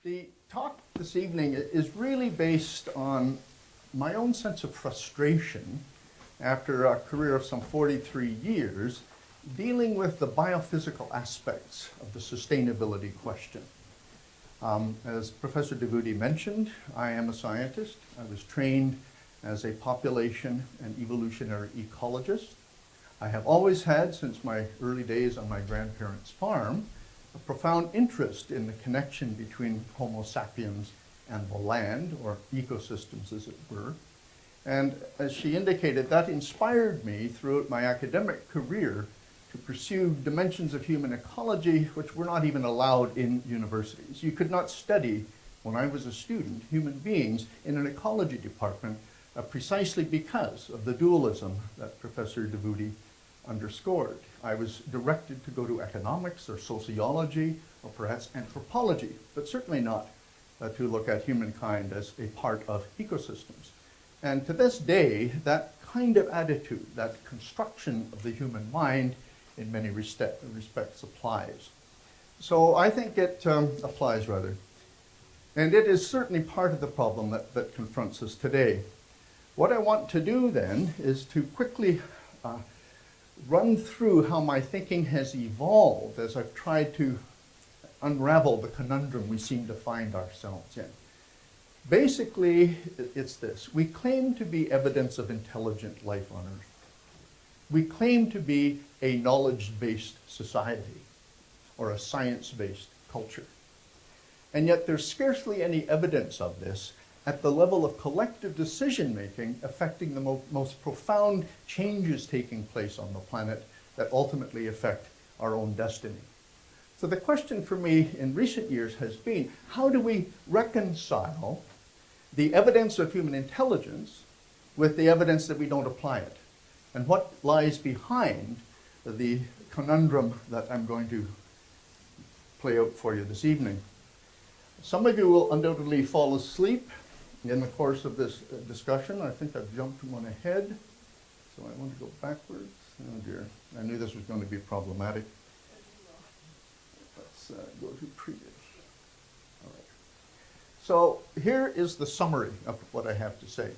The talk this evening is really based on my own sense of frustration after a career of some 43 years dealing with the biophysical aspects of the sustainability question. As Professor Devuti mentioned, I am a scientist. I was trained as a population and evolutionary ecologist. I have always had, since my early days on my grandparents' farm, a profound interest in the connection between Homo sapiens and the land, or ecosystems as it were. And as she indicated, that inspired me throughout my academic career to pursue dimensions of human ecology which were not even allowed in universities. You could not study, when I was a student, human beings in an ecology department precisely because of the dualism that Professor Devuti underscored. I was directed to go to economics or sociology or perhaps anthropology, but certainly not to look at humankind as a part of ecosystems. And to this day, that kind of attitude, that construction of the human mind in many respects applies. So I think it applies rather. And it is certainly part of the problem that confronts us today. What I want to do then is to quickly run through how my thinking has evolved as I've tried to unravel the conundrum we seem to find ourselves in. Basically, it's this. We claim to be evidence of intelligent life on Earth. We claim to be a knowledge-based society or a science-based culture. And yet there's scarcely any evidence of this at the level of collective decision-making affecting the most profound changes taking place on the planet that ultimately affect our own destiny. So the question for me in recent years has been, how do we reconcile the evidence of human intelligence with the evidence that we don't apply it? And what lies behind the conundrum that I'm going to play out for you this evening? Some of you will undoubtedly fall asleep in the course of this discussion. I think I've jumped one ahead, so I want to go backwards. Oh dear, I knew this was going to be problematic. Let's go to previous. All right. So here is the summary of what I have to say.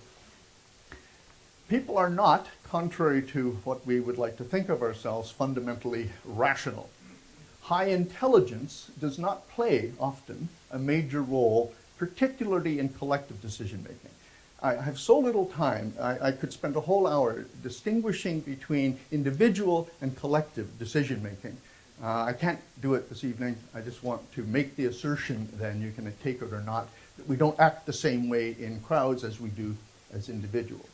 People are not, contrary to what we would like to think of ourselves, fundamentally rational. High intelligence does not play often a major role, particularly in collective decision-making. I have so little time, I could spend a whole hour distinguishing between individual and collective decision-making. I can't do it this evening. I just want to make the assertion, then you can take it or not, that we don't act the same way in crowds as we do as individuals.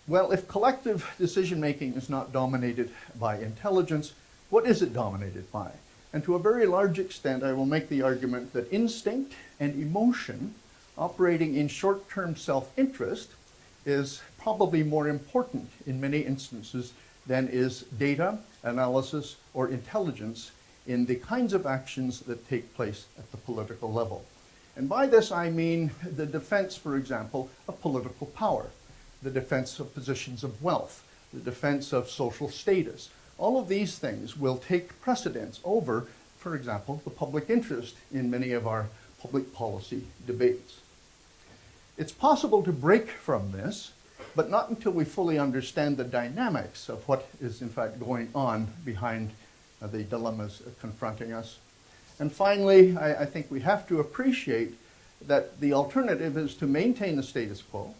Well, if collective decision-making is not dominated by intelligence, what is it dominated by? And to a very large extent, I will make the argument that instinct and emotion operating in short-term self-interest is probably more important in many instances than is data, analysis, or intelligence in the kinds of actions that take place at the political level. And by this I mean the defense, for example, of political power, the defense of positions of wealth, the defense of social status. All of these things will take precedence over, for example, the public interest in many of our public policy debates. It's possible to break from this, but not until we fully understand the dynamics of what is in fact going on behind the dilemmas confronting us. And finally, I think we have to appreciate that the alternative is to maintain the status quo,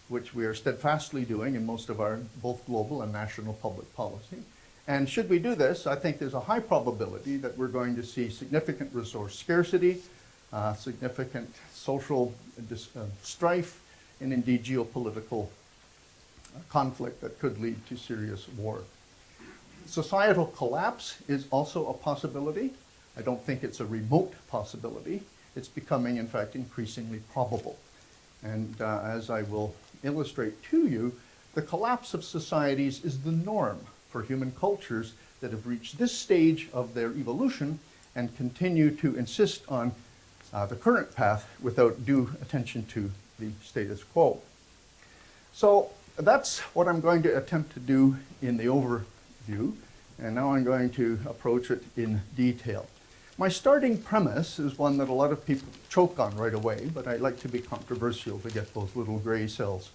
which we are steadfastly doing in most of our both global and national public policy. And should we do this, I think there's a high probability that we're going to see significant resource scarcity, significant social strife, and indeed geopolitical conflict that could lead to serious war. Societal collapse is also a possibility. I don't think it's a remote possibility. It's becoming, in fact, increasingly probable. And as I will illustrate to you, the collapse of societies is the norm for human cultures that have reached this stage of their evolution and continue to insist on the current path without due attention to the status quo. So that's what I'm going to attempt to do in the overview, and now I'm going to approach it in detail. My starting premise is one that a lot of people choke on right away, but I like to be controversial to get those little gray cells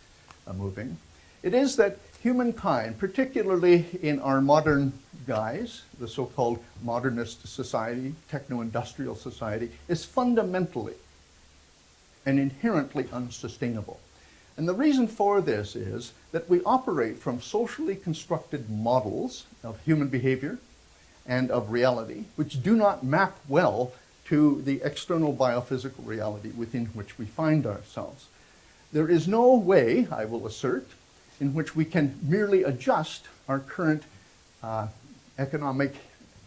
moving. It is that humankind, particularly in our modern guise, the so-called modernist society, techno-industrial society, is fundamentally and inherently unsustainable. And the reason for this is that we operate from socially constructed models of human behavior and of reality, which do not map well to the external biophysical reality within which we find ourselves. There is no way, I will assert, in which we can merely adjust our current economic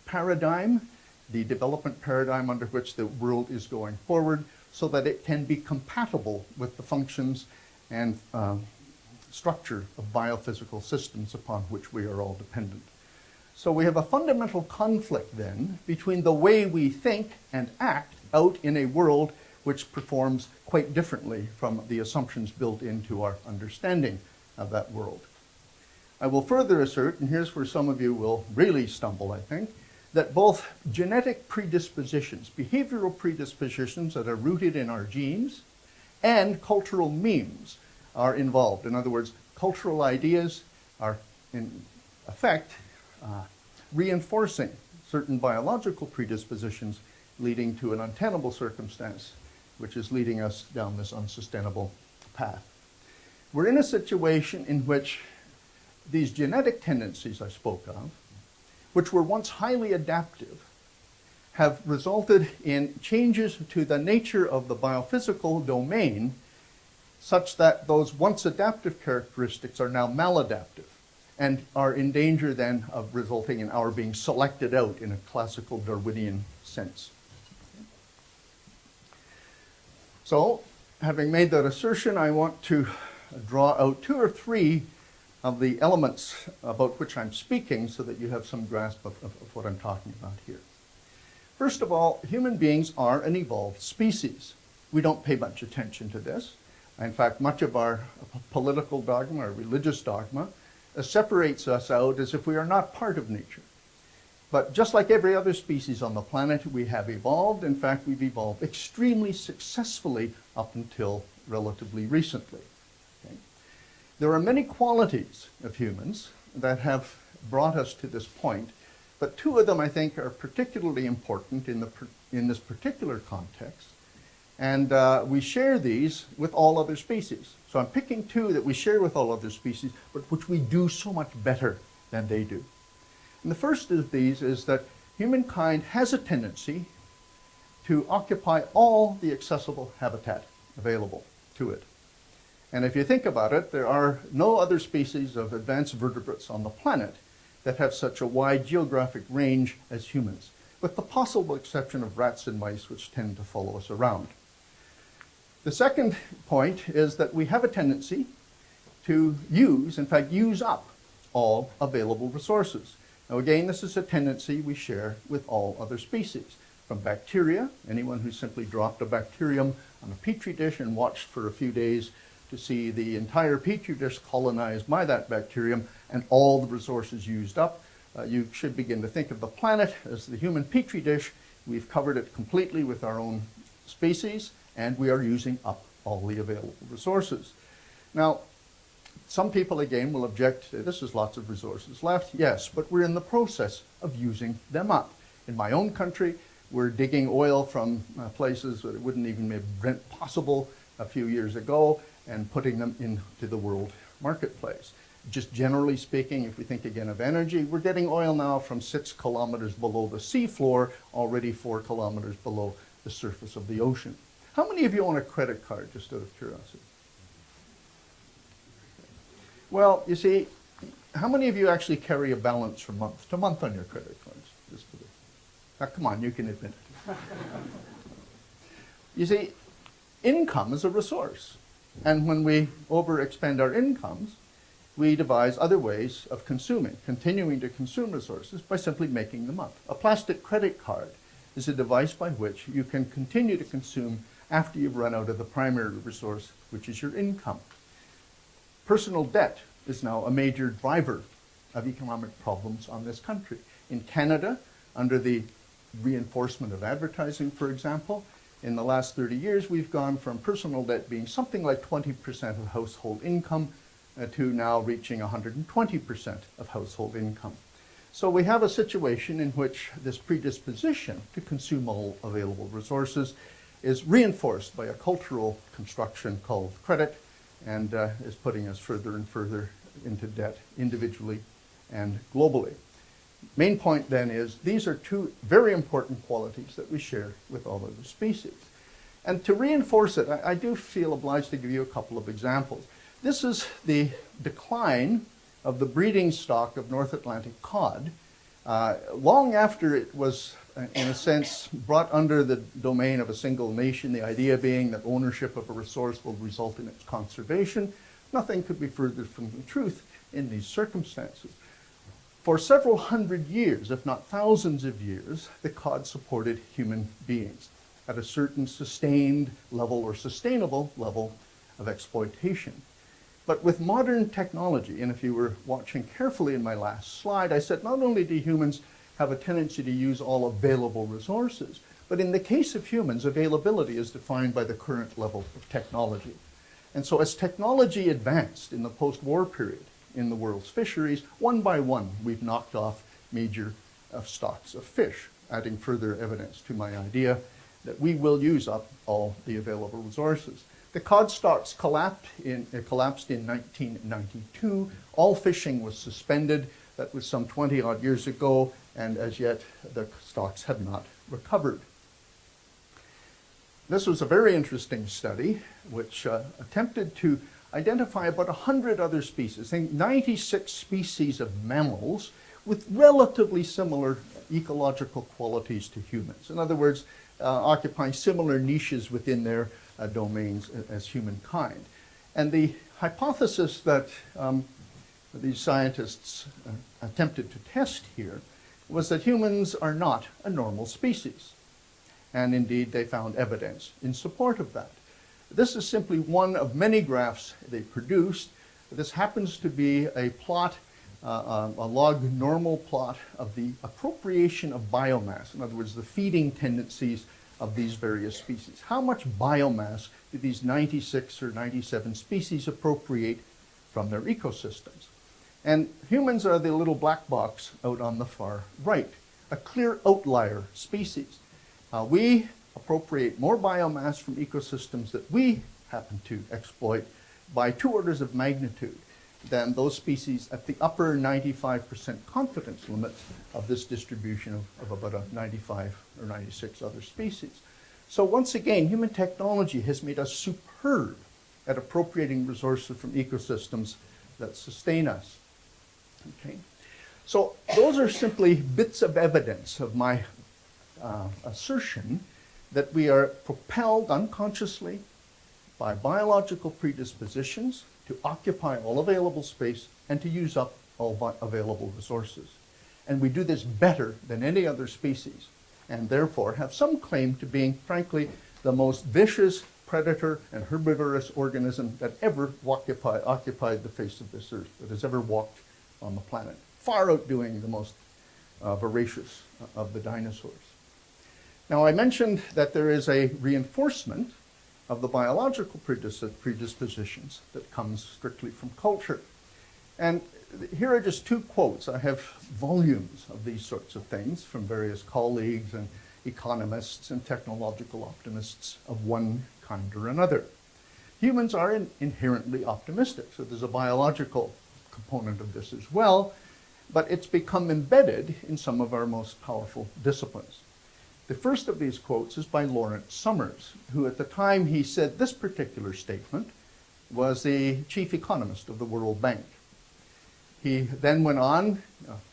paradigm, the development paradigm under which the world is going forward, so that it can be compatible with the functions and structure of biophysical systems upon which we are all dependent. So we have a fundamental conflict then between the way we think and act out in a world which performs quite differently from the assumptions built into our understanding of that world. I will further assert, and here's where some of you will really stumble, I think, that both genetic predispositions, behavioral predispositions that are rooted in our genes, and cultural memes are involved. In other words, cultural ideas are in effect reinforcing certain biological predispositions, leading to an untenable circumstance, which is leading us down this unsustainable path. We're in a situation in which these genetic tendencies I spoke of, which were once highly adaptive, have resulted in changes to the nature of the biophysical domain such that those once adaptive characteristics are now maladaptive and are in danger then of resulting in our being selected out in a classical Darwinian sense. So, having made that assertion, I want to draw out two or three of the elements about which I'm speaking so that you have some grasp of what I'm talking about here. First of all, human beings are an evolved species. We don't pay much attention to this. In fact, much of our political dogma, our religious dogma, separates us out as if we are not part of nature. But just like every other species on the planet, we have evolved. In fact, we've evolved extremely successfully up until relatively recently. Okay? There are many qualities of humans that have brought us to this point, but two of them I think are particularly important in this particular context. And we share these with all other species. So I'm picking two that we share with all other species, but which we do so much better than they do. And the first of these is that humankind has a tendency to occupy all the accessible habitat available to it. And if you think about it, there are no other species of advanced vertebrates on the planet that have such a wide geographic range as humans, with the possible exception of rats and mice, which tend to follow us around. The second point is that we have a tendency to use up all available resources. Now again, this is a tendency we share with all other species. From bacteria, anyone who simply dropped a bacterium on a petri dish and watched for a few days to see the entire petri dish colonized by that bacterium and all the resources used up, you should begin to think of the planet as the human petri dish. We've covered it completely with our own species, and we are using up all the available resources. Now, some people again will object, this is lots of resources left. Yes, but we're in the process of using them up. In my own country, we're digging oil from places that it wouldn't even have been possible a few years ago and putting them into the world marketplace. Just generally speaking, if we think again of energy, we're getting oil now from 6 kilometers below the seafloor, already 4 kilometers below the surface of the ocean. How many of you own a credit card, just out of curiosity? Well, you see, how many of you actually carry a balance from month to month on your credit cards? Just for now, come on, you can admit it. You see, income is a resource. And when we overexpend our incomes, we devise other ways of consuming, continuing to consume resources by simply making them up. A plastic credit card is a device by which you can continue to consume after you've run out of the primary resource, which is your income. Personal debt is now a major driver of economic problems on this country. In Canada, under the reinforcement of advertising, for example. In the last 30 years, we've gone from personal debt being something like 20% of household income to now reaching 120% of household income. So we have a situation in which this predisposition to consume all available resources is reinforced by a cultural construction called credit, and is putting us further and further into debt individually and globally. Main point then is these are two very important qualities that we share with all other species. And to reinforce it, I do feel obliged to give you a couple of examples. This is the decline of the breeding stock of North Atlantic cod long after it was, in a sense, brought under the domain of a single nation, the idea being that ownership of a resource will result in its conservation. Nothing could be further from the truth in these circumstances. For several hundred years, if not thousands of years, the cod supported human beings at a certain sustained level or sustainable level of exploitation. But with modern technology, and if you were watching carefully in my last slide, I said not only do humans have a tendency to use all available resources, but in the case of humans, availability is defined by the current level of technology. And so as technology advanced in the post-war period in the world's fisheries, one by one, we've knocked off major stocks of fish, adding further evidence to my idea that we will use up all the available resources. The cod stocks collapsed in 1992. All fishing was suspended. That was some 20-odd years ago, and as yet the stocks have not recovered. This was a very interesting study which attempted to identify about 100 other species, I think 96 species of mammals with relatively similar ecological qualities to humans. In other words, occupying similar niches within their domains as humankind. And the hypothesis that these scientists attempted to test here was that humans are not a normal species. And indeed, they found evidence in support of that. This is simply one of many graphs they produced. This happens to be a plot, a log normal plot of the appropriation of biomass. In other words, the feeding tendencies of these various species. How much biomass do these 96 or 97 species appropriate from their ecosystems? And humans are the little black box out on the far right, a clear outlier species. We appropriate more biomass from ecosystems that we happen to exploit by 2 orders of magnitude than those species at the upper 95% confidence limit of this distribution of about a 95 or 96 other species. So once again, human technology has made us superb at appropriating resources from ecosystems that sustain us. Okay? So those are simply bits of evidence of my assertion that we are propelled unconsciously by biological predispositions to occupy all available space and to use up all available resources. And we do this better than any other species, and therefore have some claim to being, frankly, the most vicious predator and herbivorous organism that ever occupied the face of this earth, that has ever walked on the planet, far outdoing the most voracious of the dinosaurs. Now, I mentioned that there is a reinforcement of the biological predispositions that comes strictly from culture. And here are just 2 quotes. I have volumes of these sorts of things from various colleagues and economists and technological optimists of one kind or another. Humans are inherently optimistic, so there's a biological component of this as well, but it's become embedded in some of our most powerful disciplines. The first of these quotes is by Lawrence Summers, who at the time he said this particular statement was the chief economist of the World Bank. He then went on,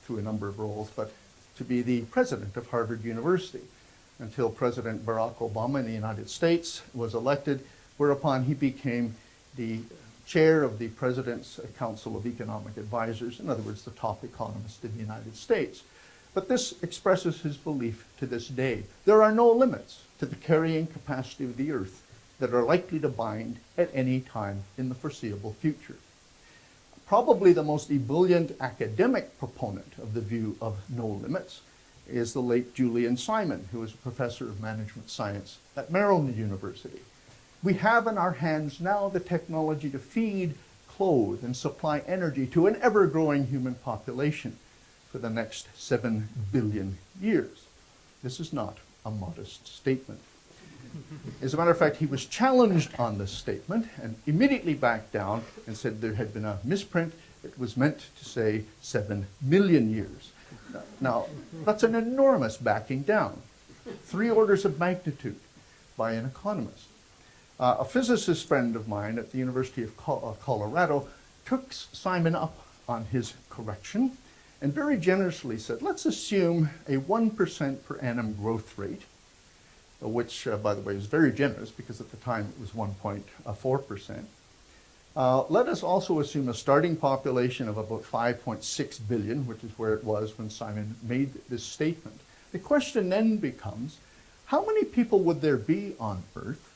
through a number of roles, but to be the president of Harvard University until President Barack Obama in the United States was elected, whereupon he became the chair of the President's Council of Economic Advisors, in other words, the top economist in the United States. But this expresses his belief to this day. There are no limits to the carrying capacity of the Earth that are likely to bind at any time in the foreseeable future. Probably the most ebullient academic proponent of the view of no limits is the late Julian Simon, who was a professor of management science at Maryland University. We have in our hands now the technology to feed, clothe, and supply energy to an ever-growing human population for the next 7 billion years. This is not a modest statement. As a matter of fact, he was challenged on this statement and immediately backed down and said there had been a misprint. It was meant to say 7 million years. Now, that's an enormous backing down. 3 orders of magnitude by an economist. A physicist friend of mine at the University of Colorado took Simon up on his correction and very generously said, let's assume a 1% per annum growth rate, which, by the way, is very generous because at the time it was 1.4%. Let us also assume a starting population of about 5.6 billion, which is where it was when Simon made this statement. The question then becomes, how many people would there be on Earth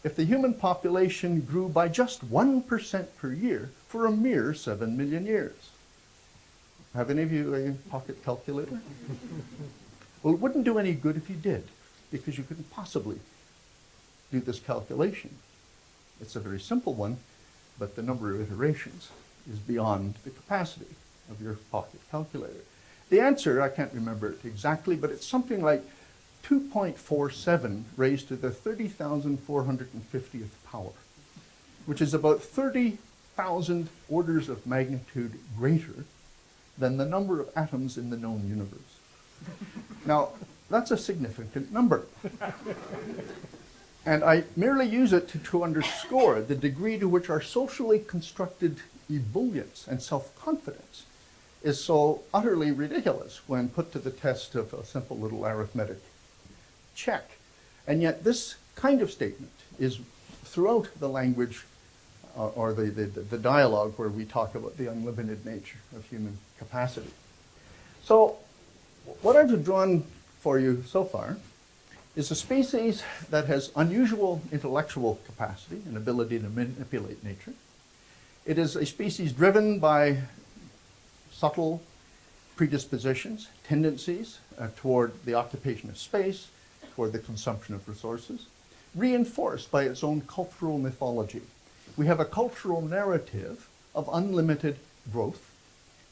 if the human population grew by just 1% per year for a mere 7 million years? Have any of you a pocket calculator? Well, it wouldn't do any good if you did, because you couldn't possibly do this calculation. It's a very simple one, but the number of iterations is beyond the capacity of your pocket calculator. The answer, I can't remember it exactly, but it's something like 2.47 raised to the 30,450th power, which is about 30,000 orders of magnitude greater than the number of atoms in the known universe. Now, that's a significant number. And I merely use it to underscore the degree to which our socially constructed ebullience and self-confidence is so utterly ridiculous when put to the test of a simple little arithmetic check. And yet this kind of statement is throughout the language or the dialogue where we talk about the unlimited nature of human capacity. So what I've drawn for you so far is a species that has unusual intellectual capacity and ability to manipulate nature. It is a species driven by subtle predispositions, tendencies toward the occupation of space, toward the consumption of resources, reinforced by its own cultural mythology. We have a cultural narrative of unlimited growth,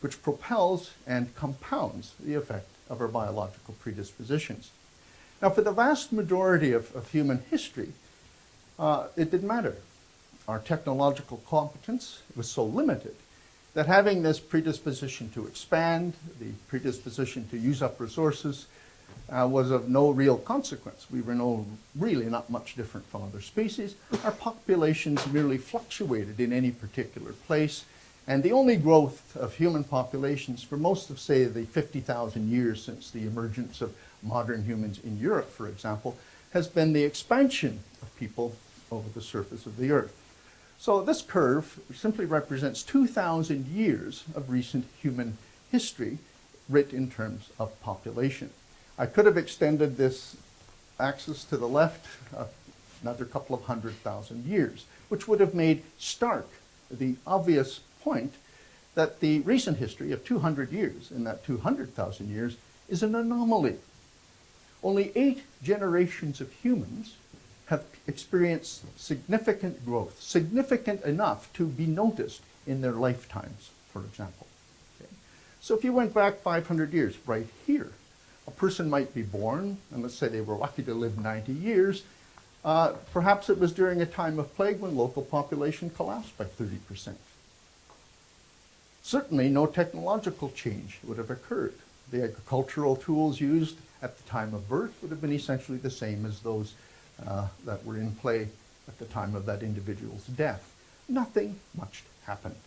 which propels and compounds the effect of our biological predispositions. Now, for the vast majority of human history, it didn't matter. Our technological competence was so limited that having this predisposition to expand, the predisposition to use up resources, was of no real consequence. We were really not much different from other species. Our populations merely fluctuated in any particular place, and the only growth of human populations for most of, say, the 50,000 years since the emergence of modern humans in Europe, for example, has been the expansion of people over the surface of the Earth. So this curve simply represents 2,000 years of recent human history writ in terms of population. I could have extended this axis to the left another couple of 100,000 years, which would have made stark the obvious point that the recent history of 200 years, in that 200,000 years, is an anomaly. Only 8 generations of humans have experienced significant growth, significant enough to be noticed in their lifetimes, for example. Okay? So if you went back 500 years, right here, a person might be born, and let's say they were lucky to live 90 years. Perhaps it was during a time of plague when local population collapsed by 30%. Certainly no technological change would have occurred. The agricultural tools used at the time of birth would have been essentially the same as those that were in play at the time of that individual's death. Nothing much happened.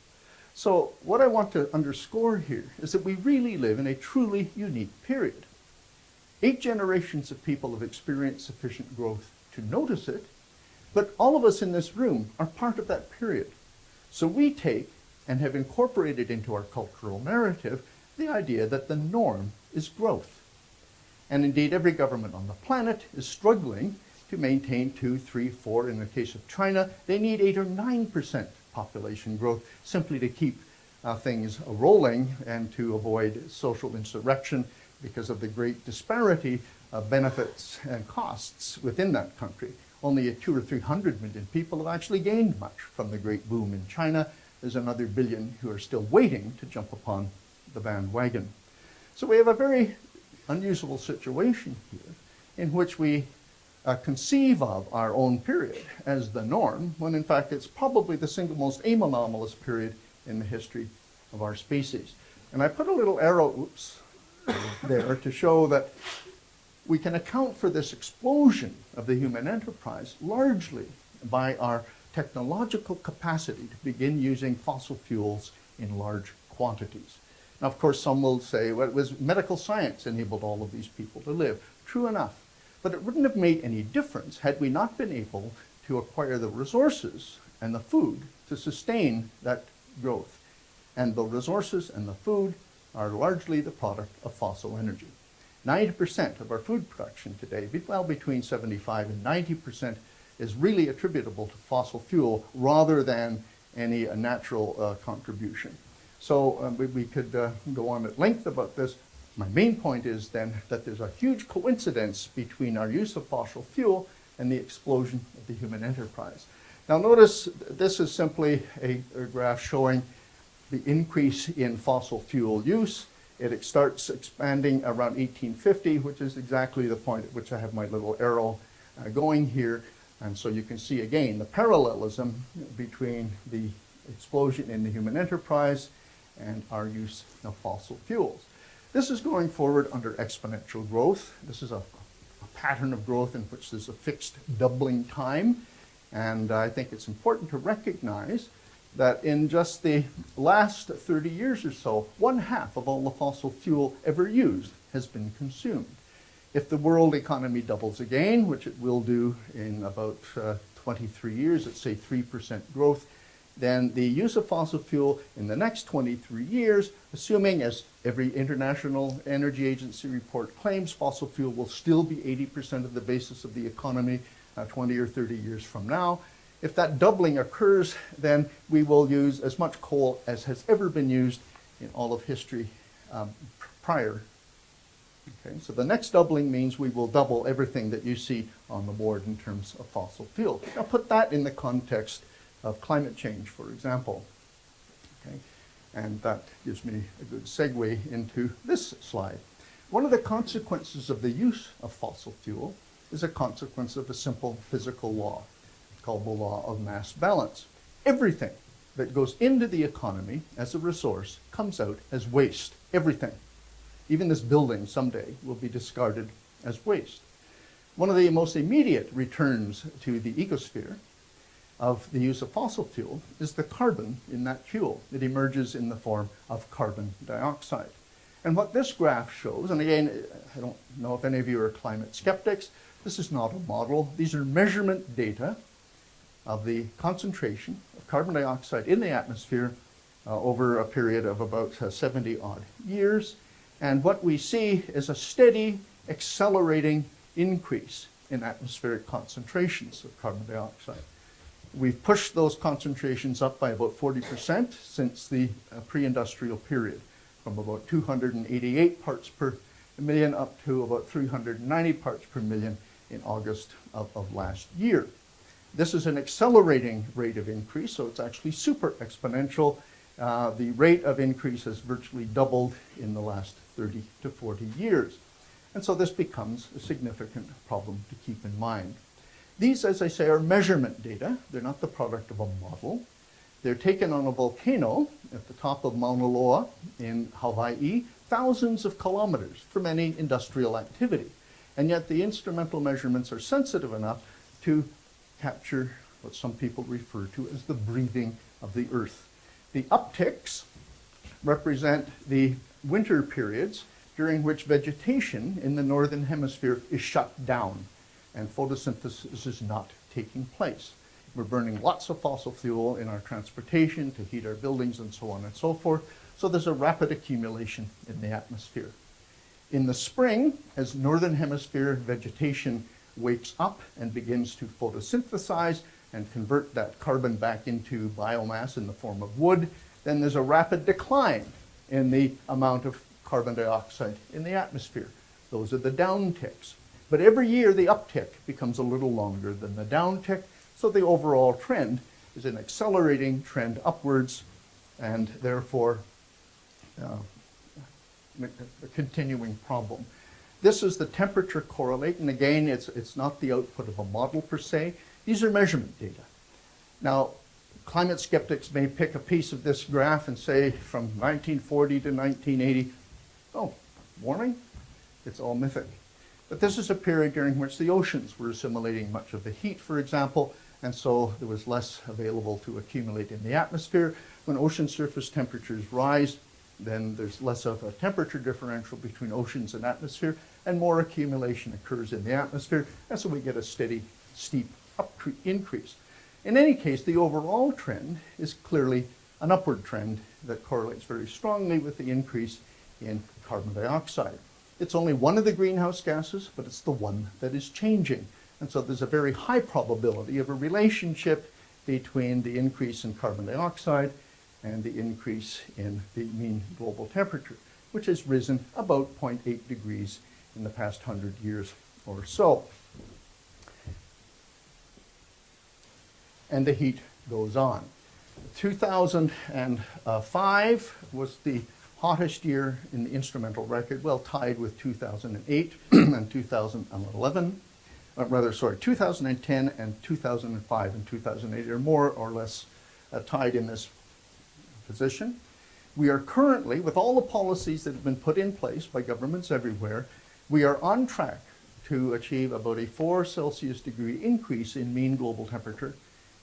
So what I want to underscore here is that we really live in a truly unique period. 8 generations of people have experienced sufficient growth to notice it, but all of us in this room are part of that period. So we take and have incorporated into our cultural narrative the idea that the norm is growth. And indeed, every government on the planet is struggling to maintain 2, 3, 4. In the case of China, they need 8 or 9% population growth simply to keep things rolling and to avoid social insurrection, because of the great disparity of benefits and costs within that country. Only 200 or 300 million people have actually gained much from the great boom in China. There's another billion who are still waiting to jump upon the bandwagon. So we have a very unusual situation here in which we conceive of our own period as the norm, when in fact it's probably the single most anomalous period in the history of our species. And I put a little arrow, there to show that we can account for this explosion of the human enterprise largely by our technological capacity to begin using fossil fuels in large quantities. Now, of course, some will say, well, it was medical science enabled all of these people to live. True enough. But it wouldn't have made any difference had we not been able to acquire the resources and the food to sustain that growth. And the resources and the food are largely the product of fossil energy. 90% of our food production today, well, between 75 and 90%, is really attributable to fossil fuel rather than any natural contribution. So we could go on at length about this. My main point is then that there's a huge coincidence between our use of fossil fuel and the explosion of the human enterprise. Now notice this is simply a graph showing the increase in fossil fuel use. It starts expanding around 1850, which is exactly the point at which I have my little arrow going here. And so you can see again the parallelism between the explosion in the human enterprise and our use of fossil fuels. This is going forward under exponential growth. This is a pattern of growth in which there's a fixed doubling time. And I think it's important to recognize that in just the last 30 years or so, 1/2 of all the fossil fuel ever used has been consumed. If the world economy doubles again, which it will do in about 23 years, let's say 3% growth, then the use of fossil fuel in the next 23 years, assuming, as every International Energy Agency report claims, fossil fuel will still be 80% of the basis of the economy 20 or 30 years from now. If that doubling occurs, then we will use as much coal as has ever been used in all of history prior. Okay, so the next doubling means we will double everything that you see on the board in terms of fossil fuel. Now put that in the context of climate change, for example. Okay? And that gives me a good segue into this slide. One of the consequences of the use of fossil fuel is a consequence of a simple physical law called the law of mass balance. Everything that goes into the economy as a resource comes out as waste. Everything. Even this building someday will be discarded as waste. One of the most immediate returns to the ecosphere of the use of fossil fuel is the carbon in that fuel. It emerges in the form of carbon dioxide. And what this graph shows, and again, I don't know if any of you are climate skeptics, this is not a model. These are measurement data of the concentration of carbon dioxide in the atmosphere over a period of about 70 odd years. And what we see is a steady, accelerating increase in atmospheric concentrations of carbon dioxide. We've pushed those concentrations up by about 40% since the pre-industrial period, from about 288 parts per million up to about 390 parts per million in August of last year. This is an accelerating rate of increase, so it's actually super exponential. The rate of increase has virtually doubled in the last 30 to 40 years. And so this becomes a significant problem to keep in mind. These, as I say, are measurement data. They're not the product of a model. They're taken on a volcano at the top of Mauna Loa in Hawaii, thousands of kilometers from any industrial activity. And yet the instrumental measurements are sensitive enough to capture what some people refer to as the breathing of the earth. The upticks represent the winter periods during which vegetation in the northern hemisphere is shut down and photosynthesis is not taking place. We're burning lots of fossil fuel in our transportation to heat our buildings and so on and so forth. So there's a rapid accumulation in the atmosphere. In the spring, as northern hemisphere vegetation wakes up and begins to photosynthesize and convert that carbon back into biomass in the form of wood, then there's a rapid decline in the amount of carbon dioxide in the atmosphere. Those are the downticks. But every year the uptick becomes a little longer than the downtick, so the overall trend is an accelerating trend upwards, and therefore a continuing problem. This is the temperature correlate, and again, it's not the output of a model per se. These are measurement data. Now, climate skeptics may pick a piece of this graph and say from 1940 to 1980, oh, warming? It's all mythic. But this is a period during which the oceans were assimilating much of the heat, for example, and so there was less available to accumulate in the atmosphere. When ocean surface temperatures rise, then there's less of a temperature differential between oceans and atmosphere, and more accumulation occurs in the atmosphere, and so we get a steady, steep increase. In any case, the overall trend is clearly an upward trend that correlates very strongly with the increase in carbon dioxide. It's only one of the greenhouse gases, but it's the one that is changing. And so there's a very high probability of a relationship between the increase in carbon dioxide and the increase in the mean global temperature, which has risen about 0.8 degrees in the past 100 years or so. And the heat goes on. 2005 was the hottest year in the instrumental record, well tied with 2008 and 2011. 2010 and 2005 and 2008 are more or less tied in this position. We are currently, with all the policies that have been put in place by governments everywhere, we are on track to achieve about a 4 Celsius degree increase in mean global temperature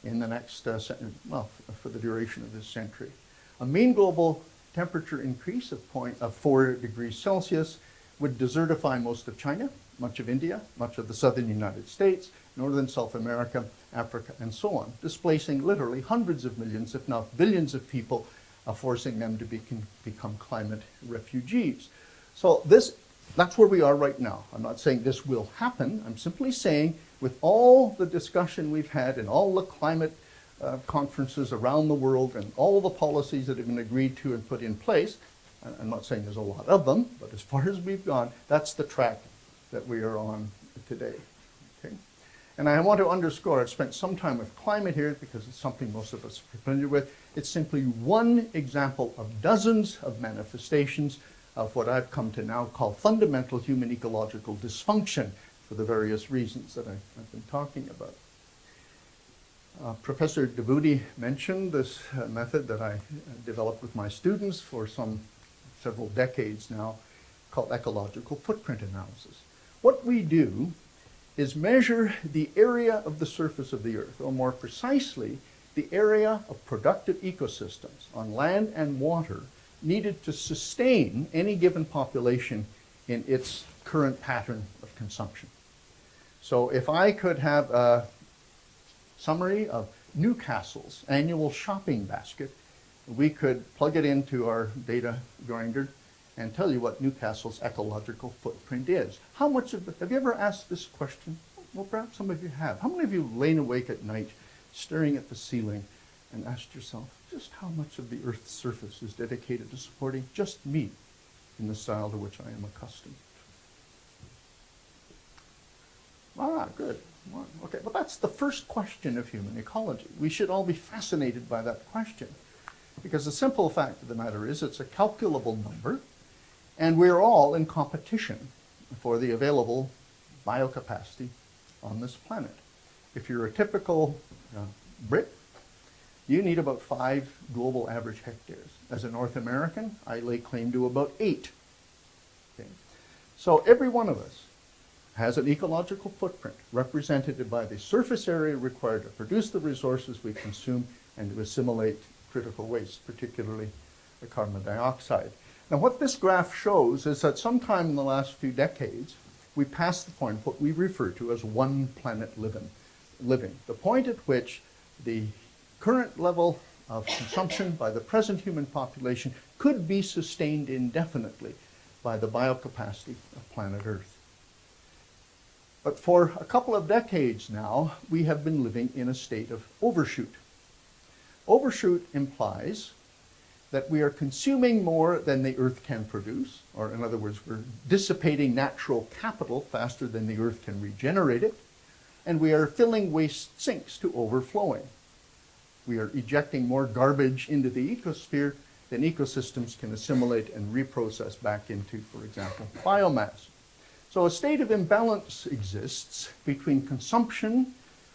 in the next, for the duration of this century. A mean global temperature increase of 4 degrees Celsius would desertify most of China, much of India, much of the southern United States, northern South America, Africa, and so on, displacing literally hundreds of millions, if not billions of people, forcing them to become climate refugees. So that's where we are right now. I'm not saying this will happen. I'm simply saying with all the discussion we've had and all the climate conferences around the world and all the policies that have been agreed to and put in place, I'm not saying there's a lot of them, but as far as we've gone, that's the track that we are on today. Okay? And I want to underscore, I've spent some time with climate here because it's something most of us are familiar with. It's simply one example of dozens of manifestations of what I've come to now call fundamental human ecological dysfunction for the various reasons that I've been talking about. Professor Devuti mentioned this method that I developed with my students for several decades now, called ecological footprint analysis. What we do is measure the area of the surface of the Earth, or more precisely, the area of productive ecosystems on land and water needed to sustain any given population in its current pattern of consumption. So if I could have a summary of Newcastle's annual shopping basket, we could plug it into our data grinder and tell you what Newcastle's ecological footprint is. How much of have you ever asked this question? Well, perhaps some of you have. How many of you lain awake at night staring at the ceiling and asked yourself just how much of the Earth's surface is dedicated to supporting just me in the style to which I am accustomed? Ah, good. Okay, well, that's the first question of human ecology. We should all be fascinated by that question, because the simple fact of the matter is it's a calculable number, and we're all in competition for the available biocapacity on this planet. If you're a typical Brit, you need about 5 global average hectares. As a North American, I lay claim to about 8. Okay. So every one of us has an ecological footprint represented by the surface area required to produce the resources we consume and to assimilate critical waste, particularly the carbon dioxide. Now, what this graph shows is that sometime in the last few decades, we passed the point of what we refer to as one planet living. The point at which the current level of consumption by the present human population could be sustained indefinitely by the biocapacity of planet Earth. But for a couple of decades now, we have been living in a state of overshoot. Overshoot implies that we are consuming more than the Earth can produce, or in other words, we're dissipating natural capital faster than the Earth can regenerate it, and we are filling waste sinks to overflowing. We are ejecting more garbage into the ecosphere than ecosystems can assimilate and reprocess back into, for example, biomass. So a state of imbalance exists between consumption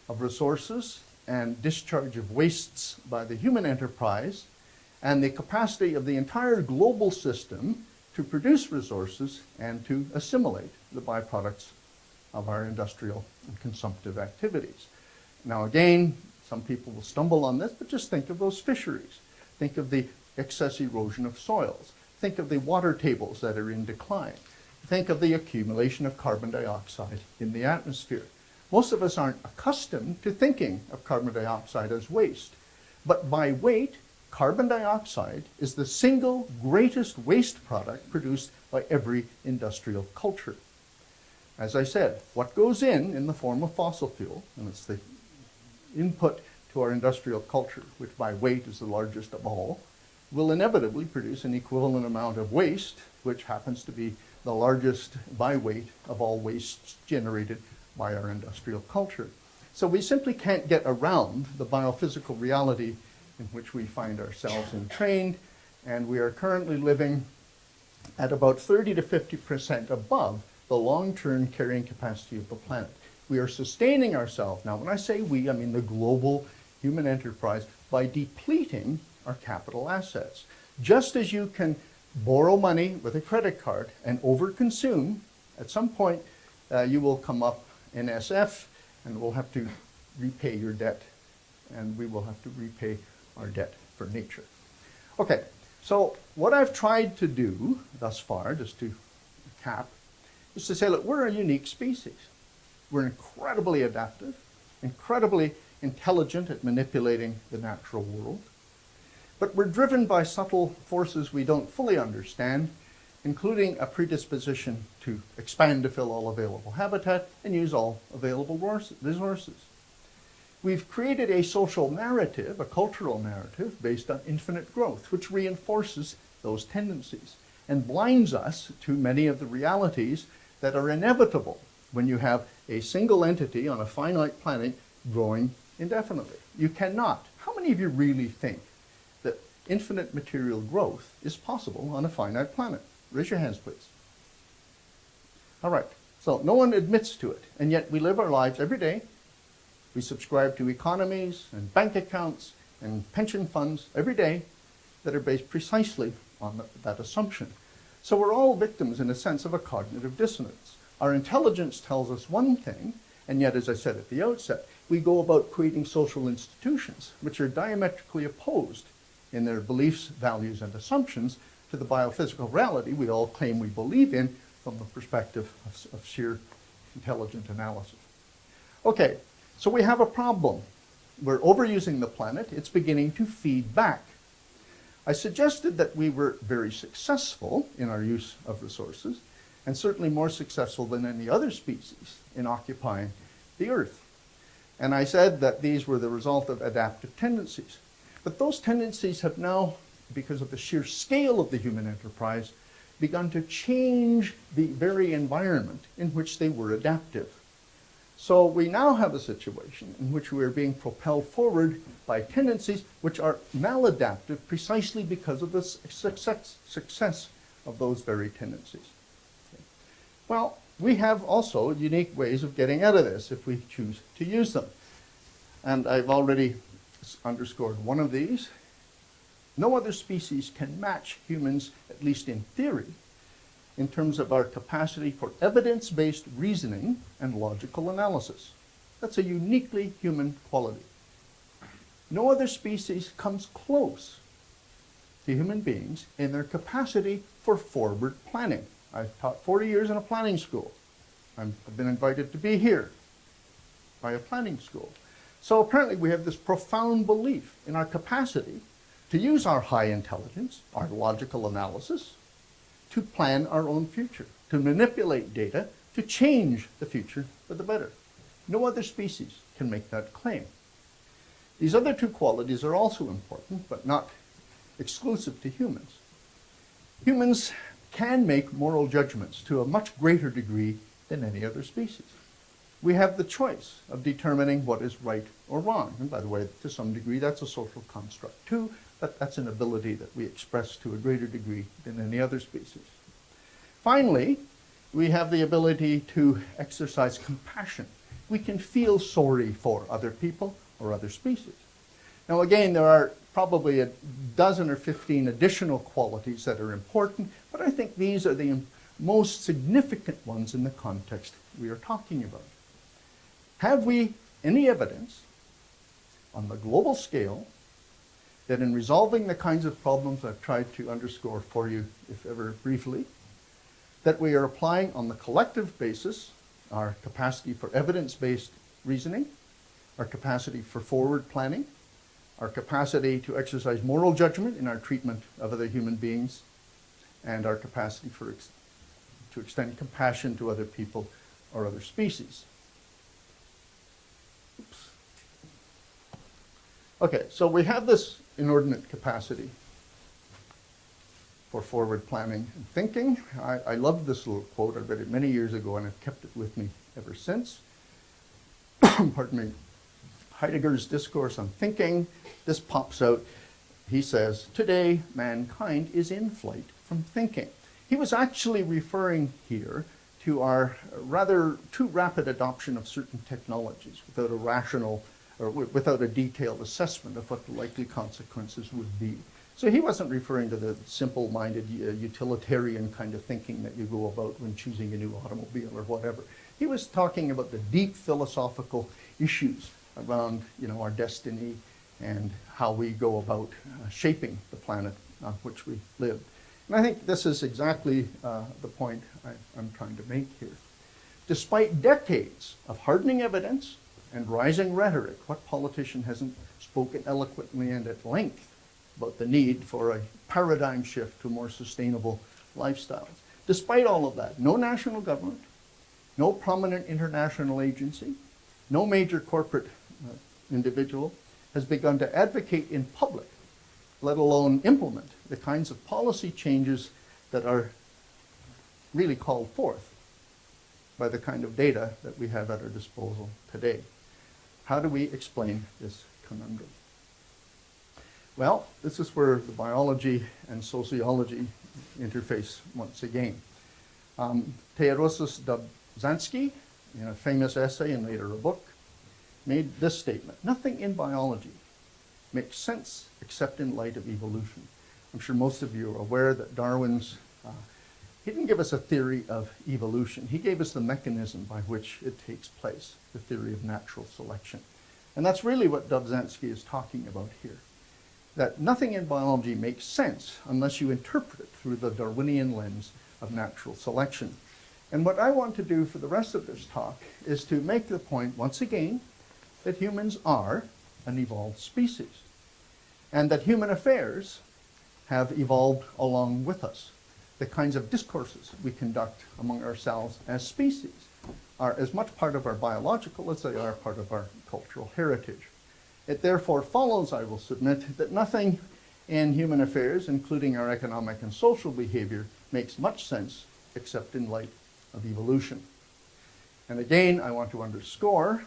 of resources and discharge of wastes by the human enterprise and the capacity of the entire global system to produce resources and to assimilate the byproducts of our industrial and consumptive activities. Now again, some people will stumble on this, but just think of those fisheries. Think of the excess erosion of soils. Think of the water tables that are in decline. Think of the accumulation of carbon dioxide in the atmosphere. Most of us aren't accustomed to thinking of carbon dioxide as waste, but by weight, carbon dioxide is the single greatest waste product produced by every industrial culture. As I said, what goes in the form of fossil fuel, and it's the input to our industrial culture, which by weight is the largest of all, will inevitably produce an equivalent amount of waste, which happens to be the largest by weight of all wastes generated by our industrial culture. So we simply can't get around the biophysical reality in which we find ourselves entrained, and we are currently living at about 30 to 50% above the long-term carrying capacity of the planet. We are sustaining ourselves, now when I say we, I mean the global human enterprise, by depleting our capital assets. Just as you can borrow money with a credit card and overconsume, at some point you will come up in SF and we'll have to repay your debt, and we will have to repay our debt for nature. Okay, so what I've tried to do thus far, just to recap, is to say, look, we're a unique species. We're incredibly adaptive, incredibly intelligent at manipulating the natural world, but we're driven by subtle forces we don't fully understand, including a predisposition to expand to fill all available habitat and use all available resources. We've created a social narrative, a cultural narrative, based on infinite growth, which reinforces those tendencies and blinds us to many of the realities that are inevitable when you have a single entity on a finite planet growing indefinitely. You cannot. How many of you really think that infinite material growth is possible on a finite planet? Raise your hands, please. All right. So no one admits to it, and yet we live our lives every day. We subscribe to economies and bank accounts and pension funds every day that are based precisely on that assumption. So we're all victims, in a sense, of a cognitive dissonance. Our intelligence tells us one thing, and yet, as I said at the outset, we go about creating social institutions which are diametrically opposed in their beliefs, values, and assumptions to the biophysical reality we all claim we believe in from the perspective of sheer intelligent analysis. Okay, so we have a problem. We're overusing the planet. It's beginning to feed back. I suggested that we were very successful in our use of resources, and certainly more successful than any other species in occupying the Earth. And I said that these were the result of adaptive tendencies. But those tendencies have now, because of the sheer scale of the human enterprise, begun to change the very environment in which they were adaptive. So we now have a situation in which we are being propelled forward by tendencies which are maladaptive precisely because of the success of those very tendencies. Okay. Well, we have also unique ways of getting out of this if we choose to use them. And I've already underscored one of these. No other species can match humans, at least in theory, in terms of our capacity for evidence-based reasoning and logical analysis. That's a uniquely human quality. No other species comes close to human beings in their capacity for forward planning. I've taught 40 years in a planning school. I've been invited to be here by a planning school. So apparently we have this profound belief in our capacity to use our high intelligence, our logical analysis, to plan our own future, to manipulate data, to change the future for the better. No other species can make that claim. These other two qualities are also important, but not exclusive to humans. Humans can make moral judgments to a much greater degree than any other species. We have the choice of determining what is right or wrong. And by the way, to some degree, that's a social construct too, but that's an ability that we express to a greater degree than any other species. Finally, we have the ability to exercise compassion. We can feel sorry for other people or other species. Now again, there are probably a dozen or 15 additional qualities that are important, but I think these are the most significant ones in the context we are talking about. Have we any evidence on the global scale that in resolving the kinds of problems I've tried to underscore for you, if ever briefly, that we are applying on the collective basis our capacity for evidence-based reasoning, our capacity for forward planning, our capacity to exercise moral judgment in our treatment of other human beings, and our capacity to extend compassion to other people or other species. Oops. Okay, so we have this inordinate capacity for forward planning and thinking. I love this little quote. I read it many years ago and I've kept it with me ever since. Pardon me. Heidegger's discourse on thinking. This pops out. He says, "Today, mankind is in flight from thinking." He was actually referring here to our rather too rapid adoption of certain technologies without a rational or without a detailed assessment of what the likely consequences would be. So he wasn't referring to the simple-minded utilitarian kind of thinking that you go about when choosing a new automobile or whatever. He was talking about the deep philosophical issues around, our destiny and how we go about shaping the planet on which we live. And I think this is exactly the point I'm trying to make here. Despite decades of hardening evidence and rising rhetoric, what politician hasn't spoken eloquently and at length about the need for a paradigm shift to more sustainable lifestyles? Despite all of that, no national government, no prominent international agency, no major corporate individual has begun to advocate in public, let alone implement the kinds of policy changes that are really called forth by the kind of data that we have at our disposal today. How do we explain this conundrum? Well, this is where the biology and sociology interface once again. Teodosius Dobzhansky, in a famous essay and later a book, made this statement: "Nothing in biology makes sense except in light of evolution." I'm sure most of you are aware that Darwin's, he didn't give us a theory of evolution. He gave us the mechanism by which it takes place, the theory of natural selection. And that's really what Dobzhansky is talking about here. That nothing in biology makes sense unless you interpret it through the Darwinian lens of natural selection. And what I want to do for the rest of this talk is to make the point once again that humans are an evolved species and that human affairs have evolved along with us. The kinds of discourses we conduct among ourselves as species are as much part of our biological as they are part of our cultural heritage. It therefore follows, I will submit, that nothing in human affairs, including our economic and social behavior, makes much sense except in light of evolution. And again, I want to underscore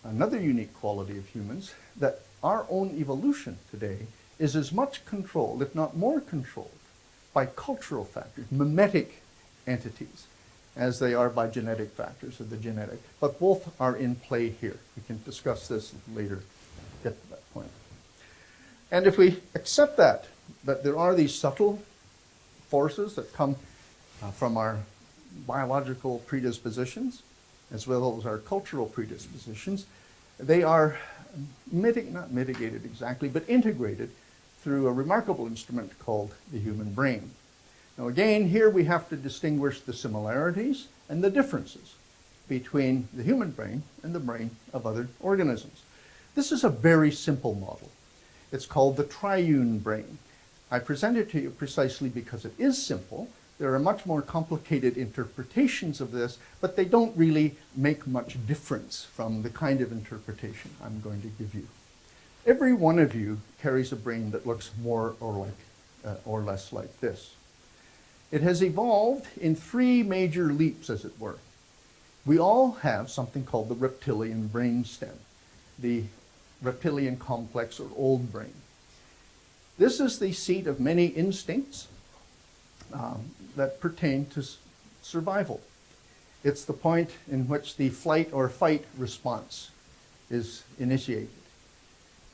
another unique quality of humans, that our own evolution today is as much controlled, if not more controlled, by cultural factors, mimetic entities, as they are by genetic factors of the genetic. But both are in play here. We can discuss this later, get to that point. And if we accept that there are these subtle forces that come from our biological predispositions, as well as our cultural predispositions, they are not mitigated exactly, but integrated through a remarkable instrument called the human brain. Now again, here we have to distinguish the similarities and the differences between the human brain and the brain of other organisms. This is a very simple model. It's called the triune brain. I present it to you precisely because it is simple. There are much more complicated interpretations of this, but they don't really make much difference from the kind of interpretation I'm going to give you. Every one of you carries a brain that looks more or less like this. It has evolved in 3 major leaps, as it were. We all have something called the reptilian brainstem, the reptilian complex or old brain. This is the seat of many instincts that pertain to survival. It's the point in which the flight or fight response is initiated.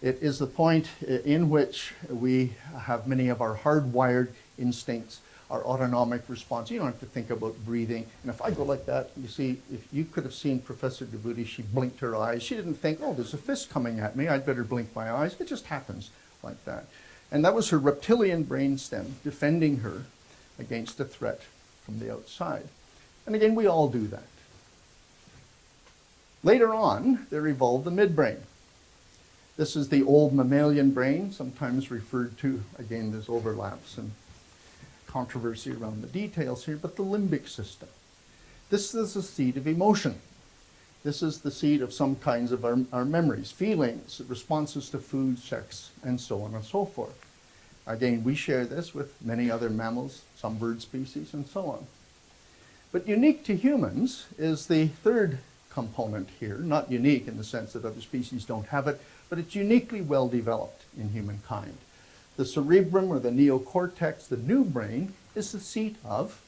It is the point in which we have many of our hardwired instincts, our autonomic response. You don't have to think about breathing. And if I go like that, you see, if you could have seen Professor Debuty, she blinked her eyes. She didn't think, oh, there's a fist coming at me, I'd better blink my eyes. It just happens like that. And that was her reptilian brainstem defending her against a threat from the outside. And again, we all do that. Later on, there evolved the midbrain. This is the old mammalian brain, sometimes referred to, again, there's overlaps and controversy around the details here, but the limbic system. This is the seat of emotion. This is the seat of some kinds of our memories, feelings, responses to food, sex, and so on and so forth. Again, we share this with many other mammals, some bird species, and so on. But unique to humans is the third component here, not unique in the sense that other species don't have it, but it's uniquely well developed in humankind. The cerebrum or the neocortex, the new brain, is the seat of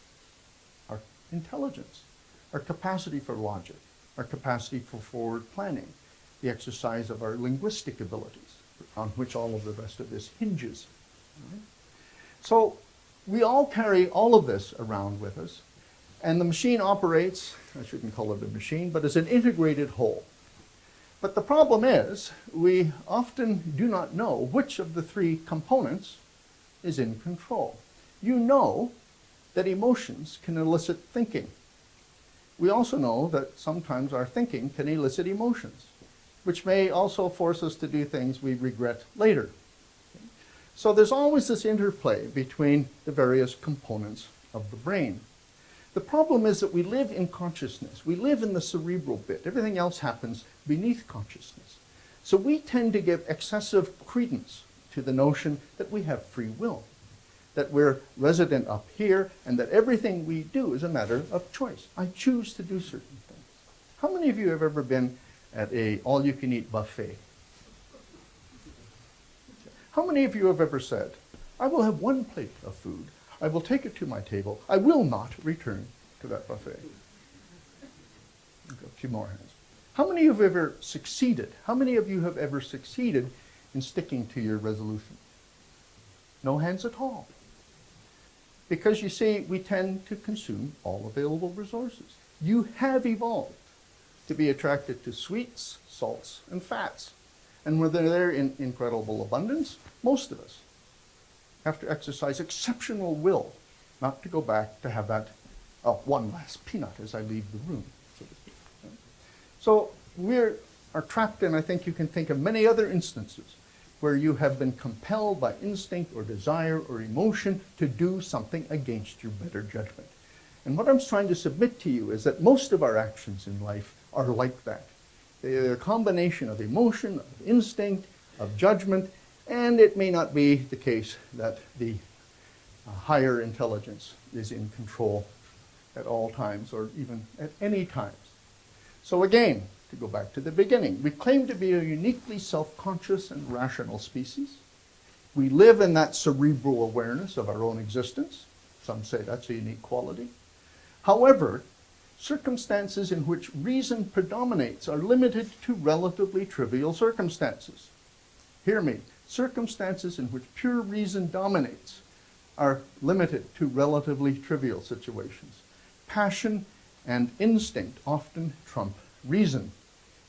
our intelligence, our capacity for logic, our capacity for forward planning, the exercise of our linguistic abilities, on which all of the rest of this hinges. So we all carry all of this around with us, and the machine operates, I shouldn't call it a machine, but as an integrated whole. But the problem is, we often do not know which of the 3 components is in control. You know that emotions can elicit thinking. We also know that sometimes our thinking can elicit emotions, which may also force us to do things we regret later. So there's always this interplay between the various components of the brain. The problem is that we live in consciousness. We live in the cerebral bit. Everything else happens beneath consciousness. So we tend to give excessive credence to the notion that we have free will, that we're resident up here, and that everything we do is a matter of choice. I choose to do certain things. How many of you have ever been at an all-you-can-eat buffet? How many of you have ever said, I will have 1 plate of food, I will take it to my table, I will not return to that buffet? A few more hands. How many of you have ever succeeded? How many of you have ever succeeded in sticking to your resolution? No hands at all. Because you see, we tend to consume all available resources. You have evolved to be attracted to sweets, salts, and fats. And when they're there in incredible abundance, most of us have to exercise exceptional will not to go back to have that 1 last peanut as I leave the room, so to speak. So we are trapped in, I think you can think of many other instances where you have been compelled by instinct or desire or emotion to do something against your better judgment. And what I'm trying to submit to you is that most of our actions in life are like that. They're a combination of emotion, of instinct, of judgment, and it may not be the case that the higher intelligence is in control at all times or even at any times. So again, to go back to the beginning, we claim to be a uniquely self-conscious and rational species. We live in that cerebral awareness of our own existence. Some say that's a unique quality. However, circumstances in which reason predominates are limited to relatively trivial circumstances. Hear me. Circumstances in which pure reason dominates are limited to relatively trivial situations. Passion and instinct often trump reason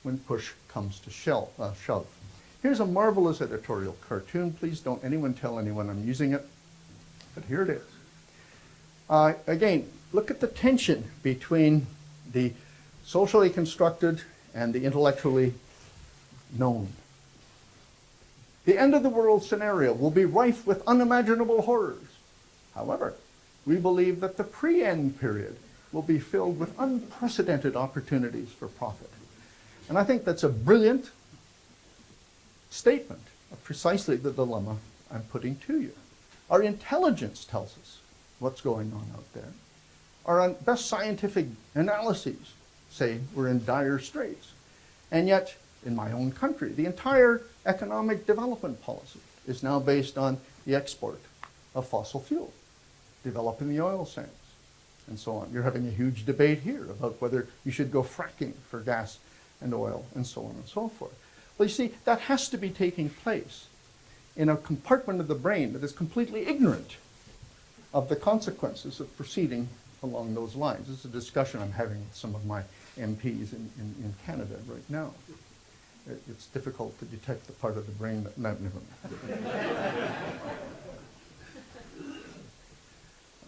when push comes to shove. Here's a marvelous editorial cartoon. Please don't anyone tell anyone I'm using it, but here it is. Again, look at the tension between the socially constructed and the intellectually known. The end of the world scenario will be rife with unimaginable horrors. However, we believe that the pre-end period will be filled with unprecedented opportunities for profit. And I think that's a brilliant statement of precisely the dilemma I'm putting to you. Our intelligence tells us what's going on out there. Our best scientific analyses say we're in dire straits. And yet, in my own country, the entire economic development policy is now based on the export of fossil fuel, developing the oil sands, and so on. You're having a huge debate here about whether you should go fracking for gas and oil, and so on and so forth. Well, you see, that has to be taking place in a compartment of the brain that is completely ignorant of the consequences of proceeding along those lines. This is a discussion I'm having with some of my MPs in Canada right now. It's difficult to detect the part of the brain that... No, never mind.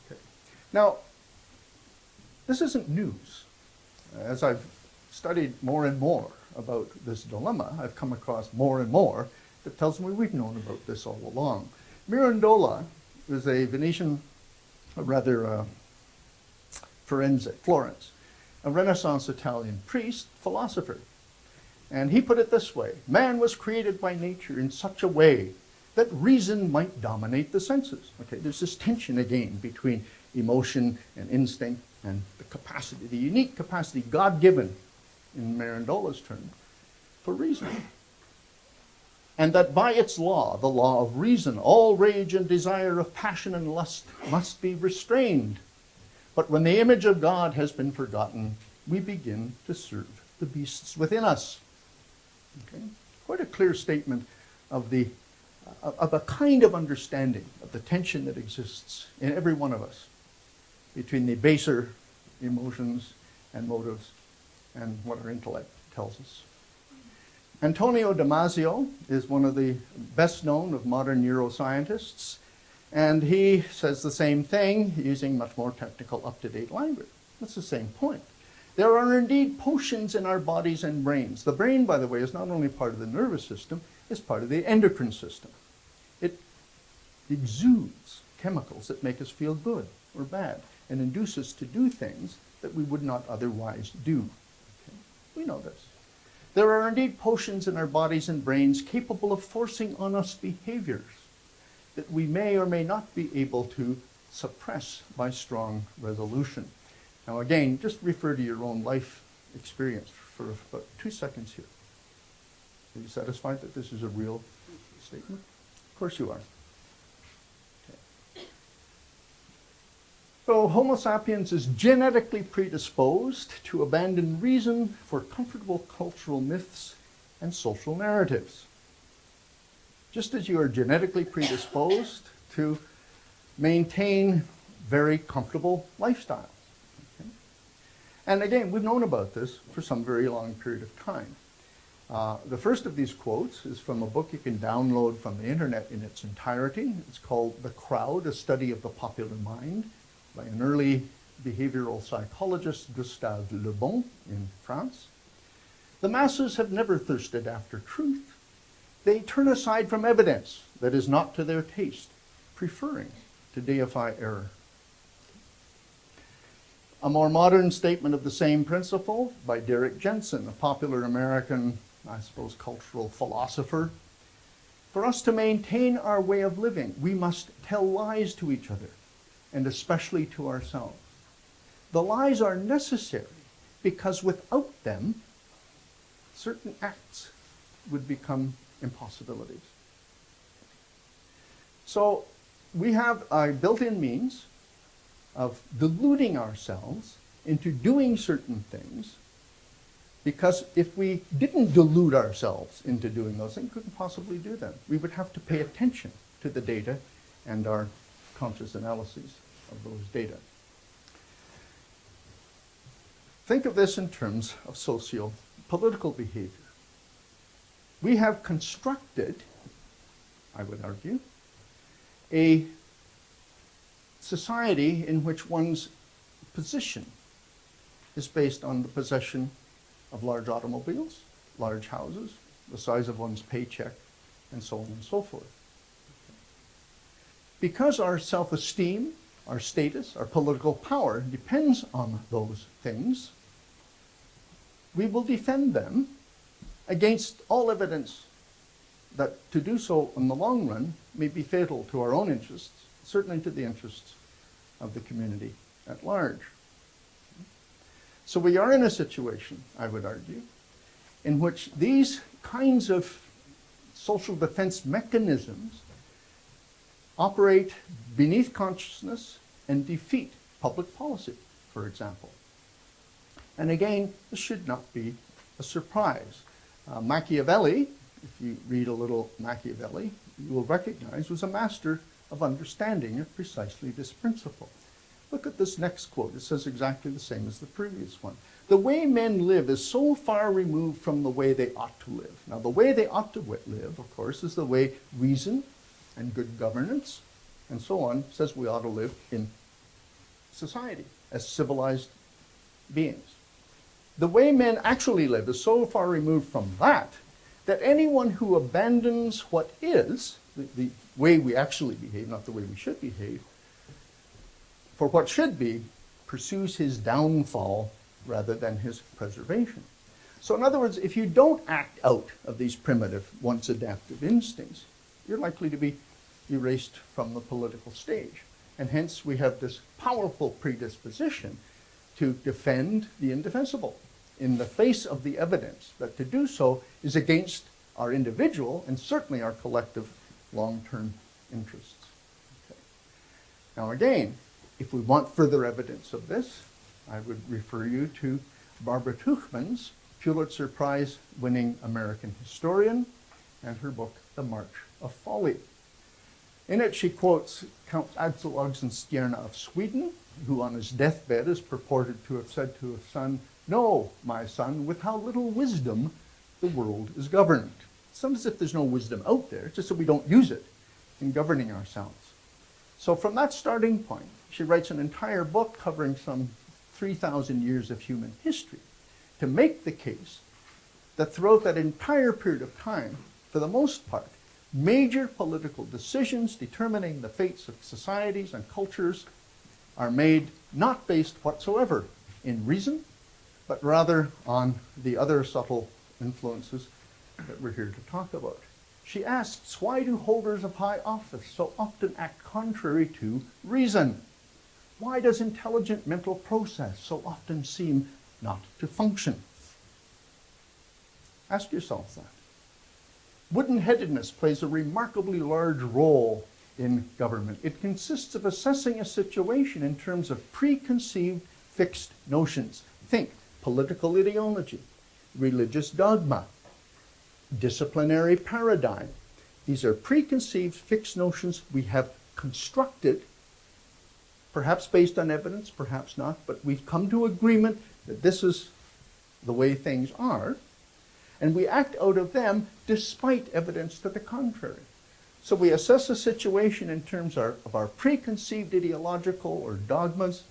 Okay. Now, this isn't news. As I've studied more and more about this dilemma, I've come across more and more that tells me we've known about this all along. Mirandola was a Venetian, Florence, a Renaissance Italian priest, philosopher. And he put it this way: man was created by nature in such a way that reason might dominate the senses. Okay, there's this tension again between emotion and instinct and the capacity, the unique capacity God-given, in Mirandola's term, for reason. And that by its law, the law of reason, all rage and desire of passion and lust must be restrained. But when the image of God has been forgotten, we begin to serve the beasts within us. Okay? Quite a clear statement of a kind of understanding of the tension that exists in every one of us between the baser emotions and motives and what our intellect tells us. Antonio Damasio is one of the best known of modern neuroscientists, and he says the same thing using much more technical, up-to-date language. That's the same point. There are indeed potions in our bodies and brains. The brain, by the way, is not only part of the nervous system, it's part of the endocrine system. It exudes chemicals that make us feel good or bad and induce us to do things that we would not otherwise do. Okay? We know this. There are indeed potions in our bodies and brains capable of forcing on us behaviors that we may or may not be able to suppress by strong resolution. Now again, just refer to your own life experience for about 2 seconds here. Are you satisfied that this is a real statement? Of course you are. Okay. So Homo sapiens is genetically predisposed to abandon reason for comfortable cultural myths and social narratives. Just as you are genetically predisposed to maintain very comfortable lifestyles. Okay? And again, we've known about this for some very long period of time. The first of these quotes is from a book you can download from the internet in its entirety. It's called The Crowd, A Study of the Popular Mind, by an early behavioral psychologist, Gustave Le Bon, in France. The masses have never thirsted after truth. They turn aside from evidence that is not to their taste, preferring to deify error. A more modern statement of the same principle by Derek Jensen, a popular American, I suppose, cultural philosopher. For us to maintain our way of living, we must tell lies to each other, and especially to ourselves. The lies are necessary because without them, certain acts would become impossibilities. So we have a built-in means of deluding ourselves into doing certain things, because if we didn't delude ourselves into doing those things, we couldn't possibly do them. We would have to pay attention to the data and our conscious analyses of those data. Think of this in terms of socio-political behavior. We have constructed, I would argue, a society in which one's position is based on the possession of large automobiles, large houses, the size of one's paycheck, and so on and so forth. Because our self-esteem, our status, our political power depends on those things, we will defend them against all evidence that to do so in the long run may be fatal to our own interests, certainly to the interests of the community at large. So we are in a situation, I would argue, in which these kinds of social defense mechanisms operate beneath consciousness and defeat public policy, for example. And again, this should not be a surprise. Machiavelli, if you read a little Machiavelli, you will recognize was a master of understanding of precisely this principle. Look at this next quote. It says exactly the same as the previous one. The way men live is so far removed from the way they ought to live. Now, the way they ought to live, of course, is the way reason and good governance and so on says we ought to live in society as civilized beings. The way men actually live is so far removed from that anyone who abandons what is, the way we actually behave, not the way we should behave, for what should be, pursues his downfall rather than his preservation. So in other words, if you don't act out of these primitive, once adaptive instincts, you're likely to be erased from the political stage. And hence we have this powerful predisposition to defend the indefensible in the face of the evidence that to do so is against our individual and certainly our collective long-term interests. Okay. Now again, if we want further evidence of this, I would refer you to Barbara Tuchman's Pulitzer Prize-winning American historian and her book, The March of Folly. In it, she quotes Count Axel Oxenstierna of Sweden, who on his deathbed is purported to have said to his son, "Know, my son, with how little wisdom the world is governed." It's not as if there's no wisdom out there, it's just that we don't use it in governing ourselves. So from that starting point, she writes an entire book covering some 3,000 years of human history to make the case that throughout that entire period of time, for the most part, major political decisions determining the fates of societies and cultures are made not based whatsoever in reason, but rather on the other subtle influences that we're here to talk about. She asks, why do holders of high office so often act contrary to reason? Why does intelligent mental process so often seem not to function? Ask yourself that. Wooden-headedness plays a remarkably large role in government. It consists of assessing a situation in terms of preconceived fixed notions. Think political ideology, religious dogma, disciplinary paradigm. These are preconceived fixed notions we have constructed, perhaps based on evidence, perhaps not, but we've come to agreement that this is the way things are, and we act out of them despite evidence to the contrary. So we assess a situation in terms of our preconceived ideological or dogmas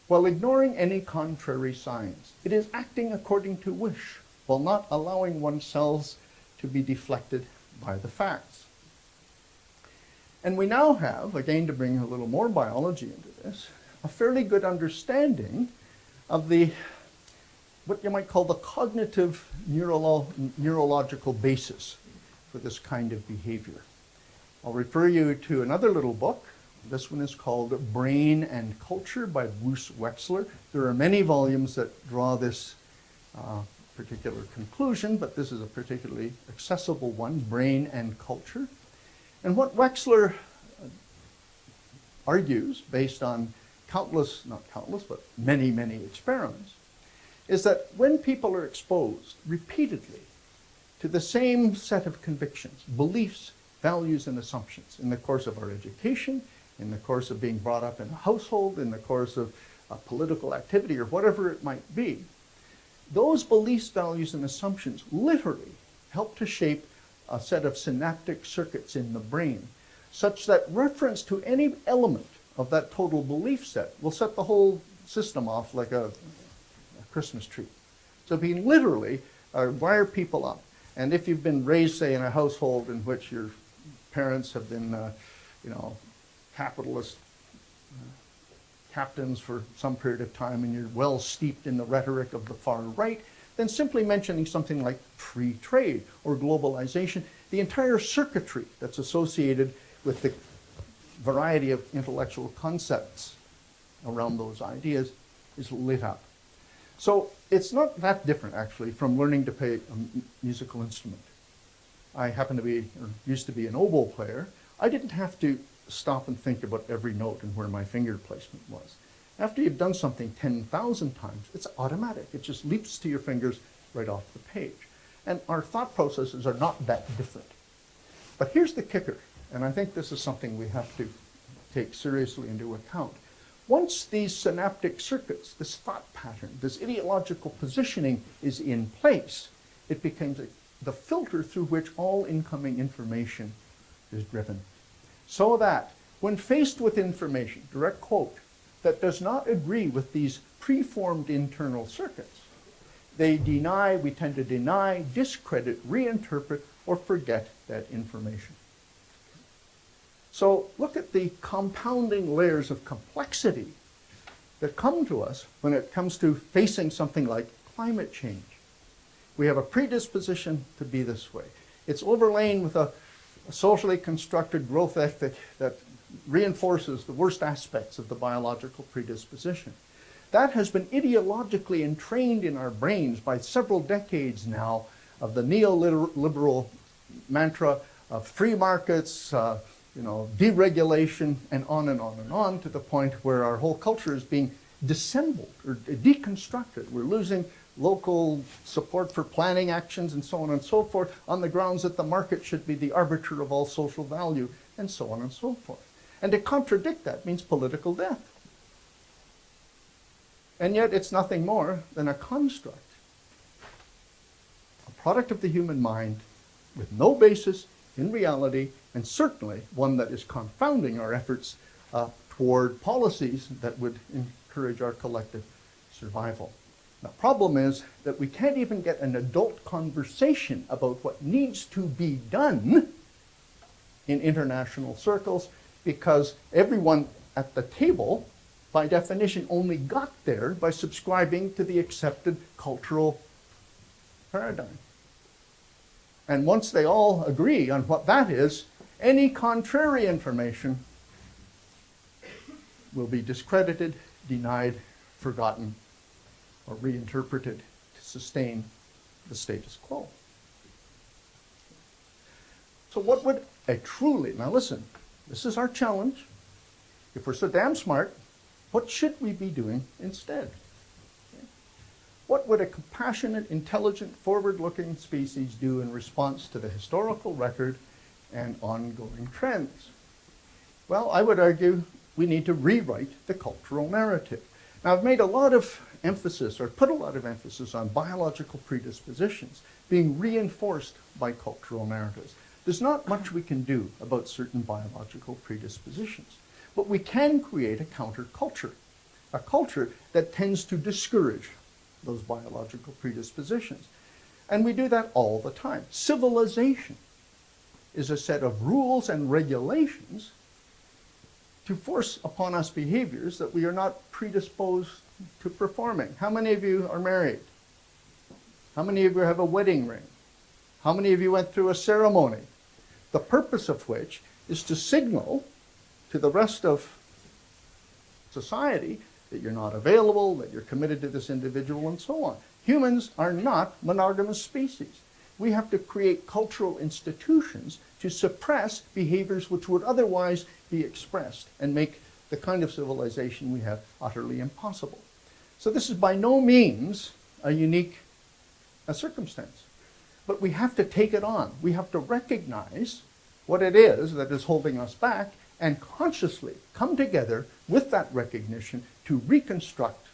while ignoring any contrary signs. It is acting according to wish while not allowing oneself to be deflected by the facts. And we now have, again to bring a little more biology into this, a fairly good understanding of what you might call the cognitive neurological basis for this kind of behavior. I'll refer you to another little book. This one is called Brain and Culture by Bruce Wechsler. There are many volumes that draw this particular conclusion, but this is a particularly accessible one, Brain and Culture. And what Wechsler argues, based on countless, not countless, but many, many experiments, is that when people are exposed repeatedly to the same set of convictions, beliefs, values, and assumptions in the course of our education, in the course of being brought up in a household, in the course of political activity, or whatever it might be, those beliefs, values, and assumptions literally help to shape a set of synaptic circuits in the brain, such that reference to any element of that total belief set will set the whole system off like a Christmas tree. So we can literally wire people up. And if you've been raised, say, in a household in which your parents have been, capitalist captains for some period of time, and you're well steeped in the rhetoric of the far right, than simply mentioning something like free trade or globalization. The entire circuitry that's associated with the variety of intellectual concepts around those ideas is lit up. So it's not that different, actually, from learning to play a musical instrument. I happen to be, or used to be, an oboe player. I didn't have to stop and think about every note and where my finger placement was. After you've done something 10,000 times, it's automatic. It just leaps to your fingers right off the page. And our thought processes are not that different. But here's the kicker, and I think this is something we have to take seriously into account. Once these synaptic circuits, this thought pattern, this ideological positioning is in place, it becomes the filter through which all incoming information is driven. So that when faced with information, direct quote, that does not agree with these preformed internal circuits, they deny, we tend to deny, discredit, reinterpret, or forget that information. So look at the compounding layers of complexity that come to us when it comes to facing something like climate change. We have a predisposition to be this way. It's overlain with a socially constructed growth ethic that reinforces the worst aspects of the biological predisposition. That has been ideologically entrained in our brains by several decades now of the neoliberal mantra of free markets, deregulation, and on and on and on, to the point where our whole culture is being dissembled or deconstructed. We're losing local support for planning actions and so on and so forth on the grounds that the market should be the arbiter of all social value and so on and so forth. And to contradict that means political death. And yet it's nothing more than a construct, a product of the human mind with no basis in reality, and certainly one that is confounding our efforts toward policies that would encourage our collective survival. The problem is that we can't even get an adult conversation about what needs to be done in international circles, because everyone at the table, by definition, only got there by subscribing to the accepted cultural paradigm. And once they all agree on what that is, any contrary information will be discredited, denied, forgotten, or reinterpreted to sustain the status quo. So what would a truly, now listen, this is our challenge. If we're so damn smart, what should we be doing instead? What would a compassionate, intelligent, forward-looking species do in response to the historical record and ongoing trends? Well, I would argue we need to rewrite the cultural narrative. Now, I've made a lot of emphasis, or put a lot of emphasis, on biological predispositions being reinforced by cultural narratives. There's not much we can do about certain biological predispositions, but we can create a counterculture, a culture that tends to discourage those biological predispositions. And we do that all the time. Civilization is a set of rules and regulations to force upon us behaviors that we are not predisposed to performing. How many of you are married? How many of you have a wedding ring? How many of you went through a ceremony? The purpose of which is to signal to the rest of society that you're not available, that you're committed to this individual, and so on. Humans are not monogamous species. We have to create cultural institutions to suppress behaviors which would otherwise be expressed and make the kind of civilization we have utterly impossible. So this is by no means a unique circumstance. But we have to take it on. We have to recognize what it is that is holding us back and consciously come together with that recognition to reconstruct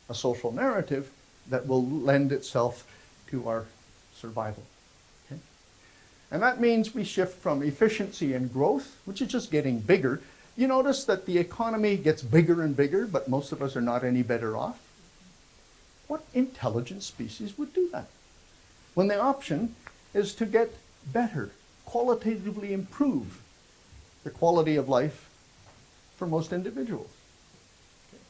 a social narrative that will lend itself to our survival. Okay? And that means we shift from efficiency and growth, which is just getting bigger. You notice that the economy gets bigger and bigger, but most of us are not any better off. What intelligent species would do that? When the option is to get better, qualitatively improve the quality of life for most individuals. Okay.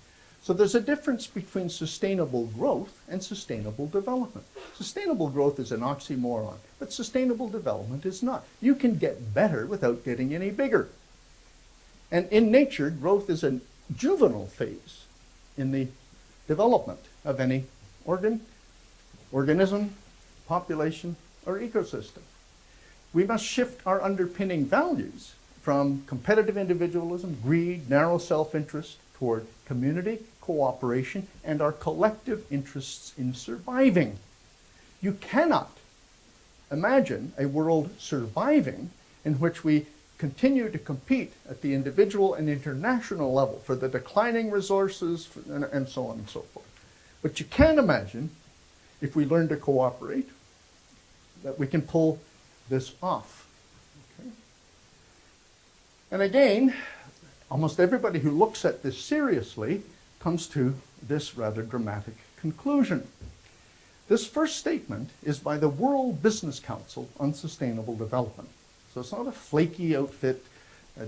So there's a difference between sustainable growth and sustainable development. Sustainable growth is an oxymoron, but sustainable development is not. You can get better without getting any bigger. And in nature, growth is a juvenile phase in the development of any organism, population, or ecosystem. We must shift our underpinning values from competitive individualism, greed, narrow self-interest, toward community, cooperation, and our collective interests in surviving. You cannot imagine a world surviving in which we continue to compete at the individual and international level for the declining resources and so on and so forth. But you can imagine, if we learn to cooperate, that we can pull this off. Okay? And again, almost everybody who looks at this seriously comes to this rather dramatic conclusion. This first statement is by the World Business Council on Sustainable Development. So it's not a flaky outfit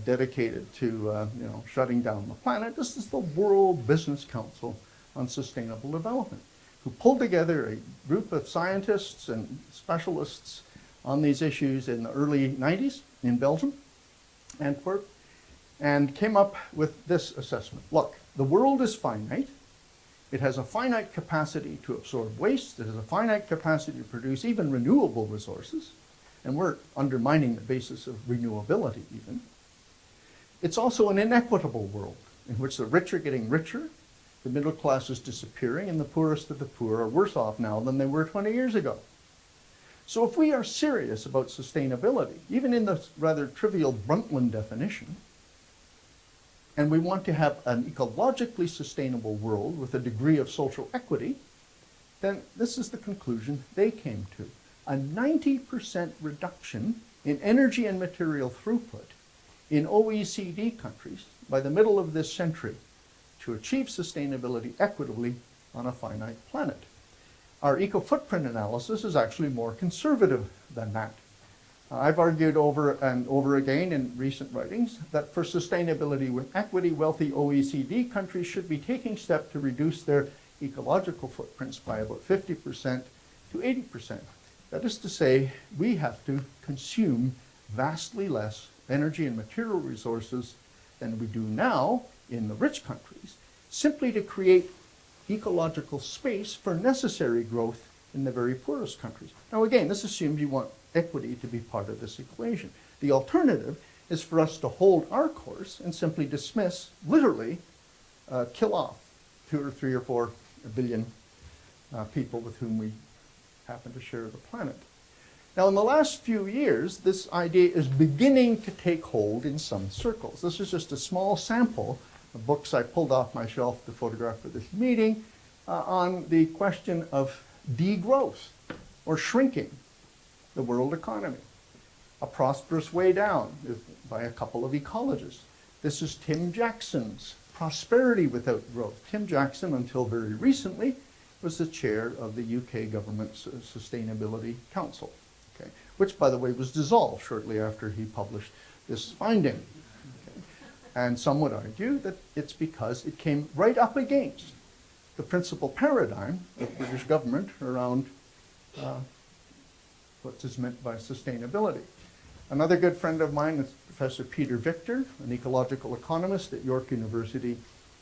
dedicated to shutting down the planet. This is the World Business Council on Sustainable Development, who pulled together a group of scientists and specialists on these issues in the early 90s in Belgium, Antwerp, and came up with this assessment. Look, the world is finite. It has a finite capacity to absorb waste. It has a finite capacity to produce even renewable resources. And we're undermining the basis of renewability even. It's also an inequitable world in which the rich are getting richer, the middle class is disappearing, and the poorest of the poor are worse off now than they were 20 years ago. So if we are serious about sustainability, even in the rather trivial Brundtland definition, and we want to have an ecologically sustainable world with a degree of social equity, then this is the conclusion they came to. A 90% reduction in energy and material throughput in OECD countries by the middle of this century to achieve sustainability equitably on a finite planet. Our eco-footprint analysis is actually more conservative than that. I've argued over and over again in recent writings that for sustainability with equity, wealthy OECD countries should be taking steps to reduce their ecological footprints by about 50% to 80%. That is to say, we have to consume vastly less energy and material resources than we do now in the rich countries, simply to create ecological space for necessary growth in the very poorest countries. Now again, this assumes you want equity to be part of this equation. The alternative is for us to hold our course and simply dismiss, literally, kill off 2 or 3 or 4 billion people with whom we happen to share the planet. Now in the last few years, this idea is beginning to take hold in some circles. This is just a small sample of books I pulled off my shelf to photograph for this meeting on the question of degrowth or shrinking the world economy. A Prosperous Way Down by a couple of ecologists. This is Tim Jackson's Prosperity Without Growth. Tim Jackson, until very recently, was the chair of the UK government's Sustainability Council, okay, which, by the way, was dissolved shortly after he published this finding. Okay. And some would argue that it's because it came right up against the principal paradigm of the British government around what is meant by sustainability. Another good friend of mine is Professor Peter Victor, an ecological economist at York University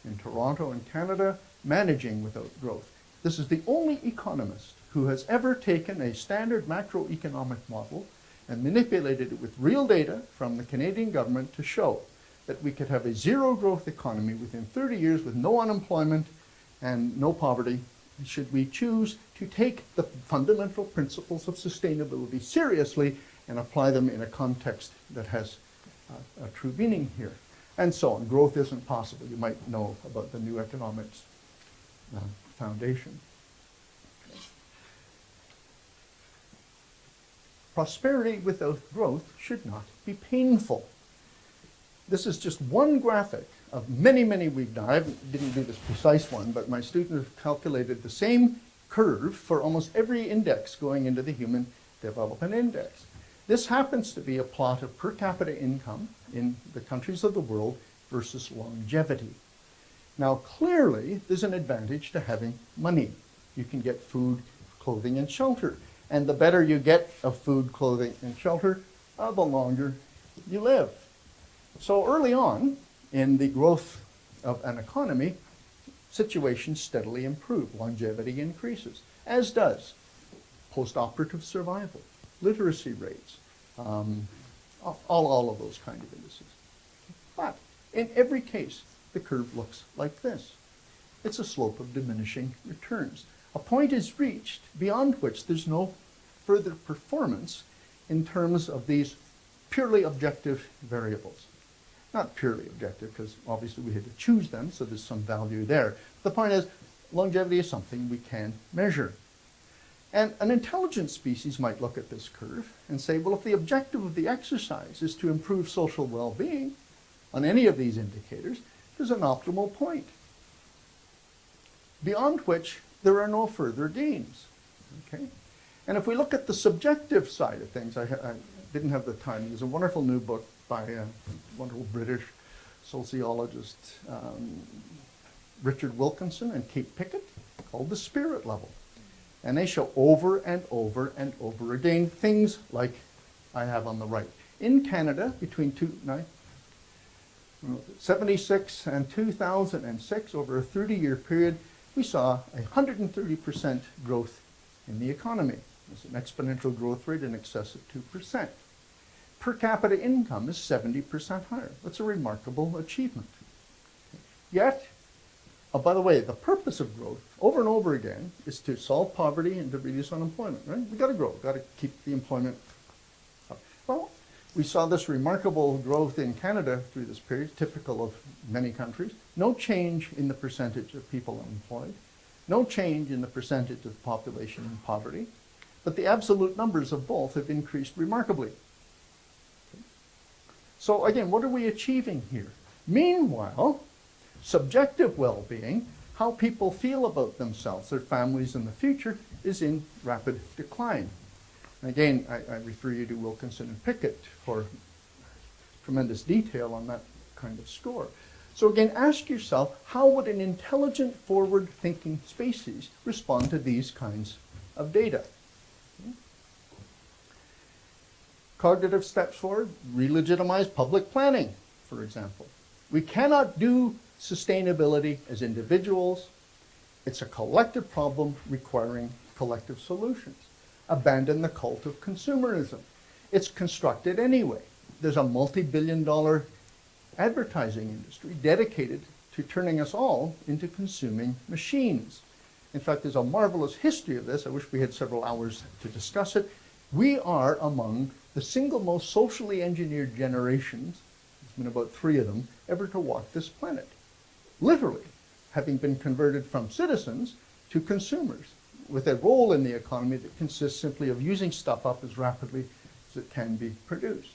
in Toronto in Canada, Managing Without Growth. This is the only economist who has ever taken a standard macroeconomic model and manipulated it with real data from the Canadian government to show that we could have a zero growth economy within 30 years with no unemployment and no poverty, should we choose to take the fundamental principles of sustainability seriously and apply them in a context that has a true meaning here. And so on. Growth isn't possible. You might know about the New Economics Foundation. Okay. Prosperity without growth should not be painful. This is just one graphic of many, many we've done. I didn't do this precise one, but my students have calculated the same curve for almost every index going into the Human Development Index. This happens to be a plot of per capita income in the countries of the world versus longevity. Now, clearly, there's an advantage to having money. You can get food, clothing, and shelter. And the better you get of food, clothing, and shelter, the longer you live. So early on in the growth of an economy, situations steadily improve. Longevity increases, as does post-operative survival, literacy rates, all of those kind of indices. But in every case, the curve looks like this. It's a slope of diminishing returns. A point is reached beyond which there's no further performance in terms of these purely objective variables. Not purely objective, because obviously we had to choose them, so there's some value there. The point is, longevity is something we can measure. And an intelligent species might look at this curve and say, well, if the objective of the exercise is to improve social well-being on any of these indicators, there's an optimal point, beyond which there are no further gains. Okay? And if we look at the subjective side of things, I didn't have the time. There's a wonderful new book by a wonderful British sociologist, Richard Wilkinson and Kate Pickett, called The Spirit Level. And they show over and over and over again things like I have on the right. In Canada, between 1976 and 2006, over a 30-year period, we saw 130% growth in the economy. It's an exponential growth rate in excess of 2%. Per capita income is 70% higher. That's a remarkable achievement. Yet, by the way, the purpose of growth, over and over again, is to solve poverty and to reduce unemployment, right? We've got to grow, got to keep the employment up. Well, we saw this remarkable growth in Canada through this period, typical of many countries. No change in the percentage of people unemployed. No change in the percentage of the population in poverty. But the absolute numbers of both have increased remarkably. So again, what are we achieving here? Meanwhile, subjective well-being, how people feel about themselves, their families, and the future, is in rapid decline. And again, I refer you to Wilkinson and Pickett for tremendous detail on that kind of score. So again, ask yourself, how would an intelligent, forward-thinking species respond to these kinds of data? Cognitive steps forward, re-legitimize public planning, for example. We cannot do sustainability as individuals. It's a collective problem requiring collective solutions. Abandon the cult of consumerism. It's constructed anyway. There's a multi-billion-dollar advertising industry dedicated to turning us all into consuming machines. In fact, there's a marvelous history of this. I wish we had several hours to discuss it. We are among the single most socially engineered generations, there's been about 3 of them, ever to walk this planet. Literally, having been converted from citizens to consumers, with a role in the economy that consists simply of using stuff up as rapidly as it can be produced.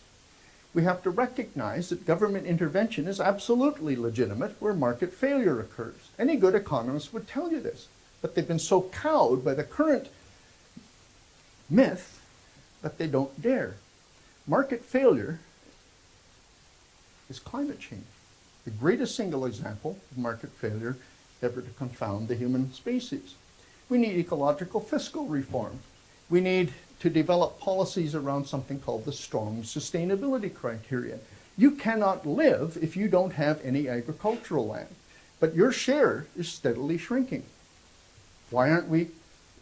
We have to recognize that government intervention is absolutely legitimate where market failure occurs. Any good economist would tell you this, but they've been so cowed by the current myth that they don't dare. Market failure is climate change, the greatest single example of market failure ever to confound the human species. We need ecological fiscal reform. We need to develop policies around something called the strong sustainability criterion. You cannot live if you don't have any agricultural land, but your share is steadily shrinking. Why aren't we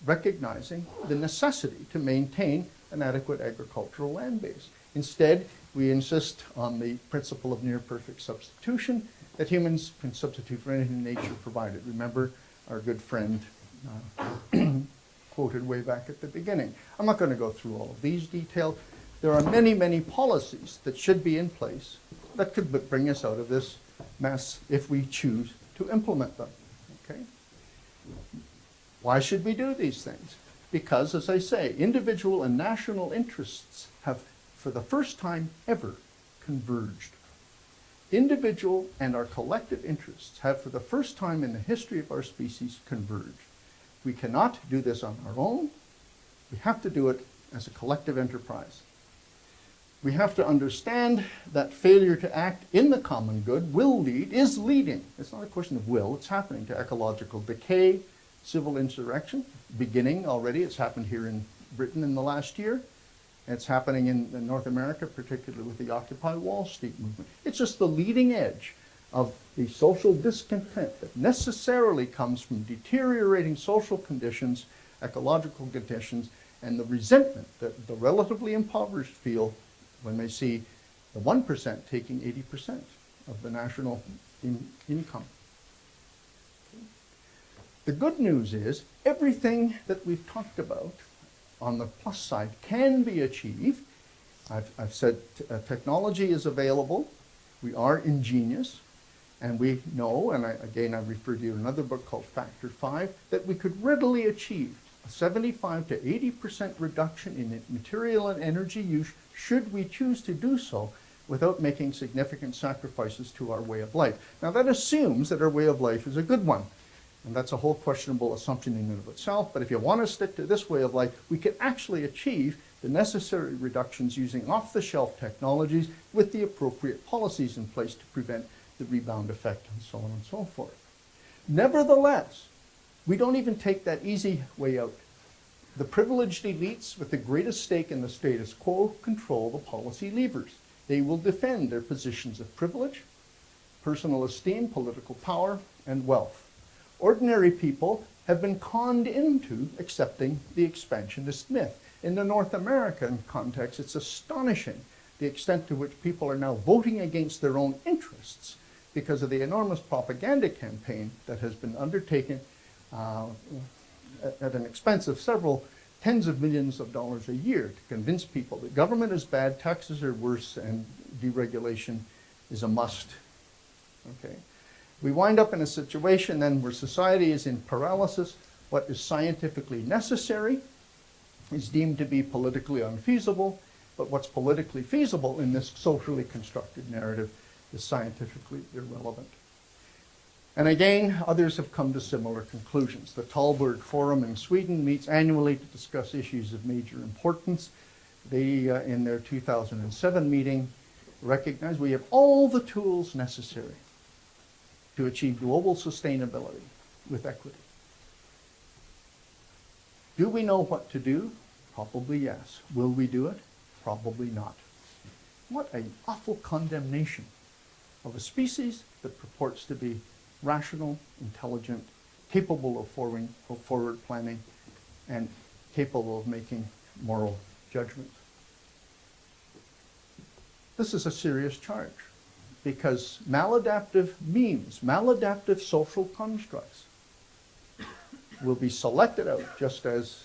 recognizing the necessity to maintain an adequate agricultural land base? Instead, we insist on the principle of near-perfect substitution, that humans can substitute for anything nature provided. Remember our good friend quoted way back at the beginning. I'm not going to go through all of these details. There are many, many policies that should be in place that could bring us out of this mess if we choose to implement them. Okay? Why should we do these things? Because, as I say, individual and national interests have, for the first time ever, converged. Individual and our collective interests have, for the first time in the history of our species, converged. We cannot do this on our own. We have to do it as a collective enterprise. We have to understand that failure to act in the common good is leading. It's not a question of will, it's happening to ecological decay, civil insurrection, beginning already. It's happened here in Britain in the last year. It's happening in North America, particularly with the Occupy Wall Street movement. It's just the leading edge of the social discontent that necessarily comes from deteriorating social conditions, ecological conditions, and the resentment that the relatively impoverished feel when they see the 1% taking 80% of the national income. The good news is everything that we've talked about on the plus side can be achieved. I've said technology is available. We are ingenious. And we know, and I refer to you to another book called Factor 5, that we could readily achieve a 75 to 80% reduction in material and energy use should we choose to do so without making significant sacrifices to our way of life. Now that assumes that our way of life is a good one. And that's a whole questionable assumption in and of itself, but if you want to stick to this way of life, we can actually achieve the necessary reductions using off-the-shelf technologies with the appropriate policies in place to prevent the rebound effect and so on and so forth. Nevertheless, we don't even take that easy way out. The privileged elites with the greatest stake in the status quo control the policy levers. They will defend their positions of privilege, personal esteem, political power, and wealth. Ordinary people have been conned into accepting the expansionist myth. In the North American context, it's astonishing the extent to which people are now voting against their own interests because of the enormous propaganda campaign that has been undertaken at an expense of several tens of millions of dollars a year to convince people that government is bad, taxes are worse, and deregulation is a must. Okay. We wind up in a situation then where society is in paralysis. What is scientifically necessary is deemed to be politically unfeasible, but what's politically feasible in this socially constructed narrative is scientifically irrelevant. And again, others have come to similar conclusions. The Talberg Forum in Sweden meets annually to discuss issues of major importance. They, in their 2007 meeting, recognize we have all the tools necessary to achieve global sustainability with equity. Do we know what to do? Probably yes. Will we do it? Probably not. What an awful condemnation of a species that purports to be rational, intelligent, capable of forward planning, and capable of making moral judgments. This is a serious charge because maladaptive memes, maladaptive social constructs will be selected out just as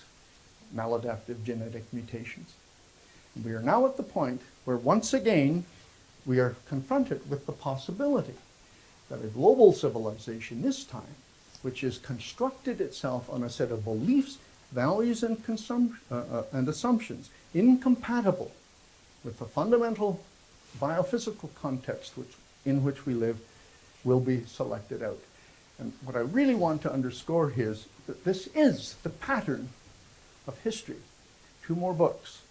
maladaptive genetic mutations. We are now at the point where once again we are confronted with the possibility that a global civilization this time, which has constructed itself on a set of beliefs, values, and assumptions incompatible with the fundamental biophysical context in which we live, will be selected out. And what I really want to underscore here is that this is the pattern of history. Two more books.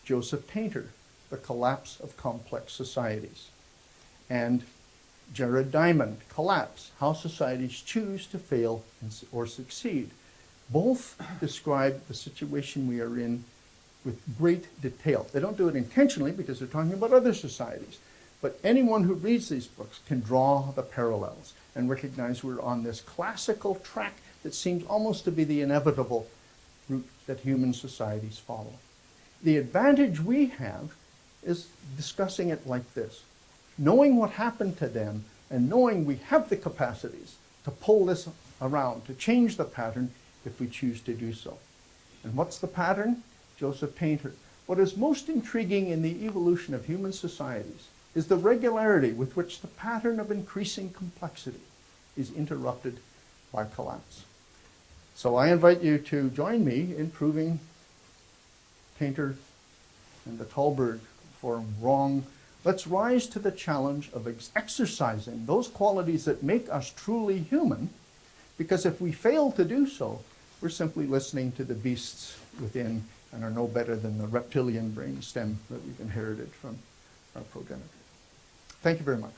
Joseph Tainter, The Collapse of Complex Societies, and Jared Diamond, Collapse, How Societies Choose to Fail or Succeed. Both describe the situation we are in with great detail. They don't do it intentionally because they're talking about other societies. But anyone who reads these books can draw the parallels and recognize we're on this classical track that seems almost to be the inevitable route that human societies follow. The advantage we have is discussing it like this. Knowing what happened to them and knowing we have the capacities to pull this around, to change the pattern if we choose to do so. And what's the pattern? Joseph Tainter. What is most intriguing in the evolution of human societies is the regularity with which the pattern of increasing complexity is interrupted by collapse. So I invite you to join me in proving Tainter and the Talberg Forum wrong. Let's rise to the challenge of exercising those qualities that make us truly human, because if we fail to do so, we're simply listening to the beasts within and are no better than the reptilian brainstem that we've inherited from our progenitors. Thank you very much.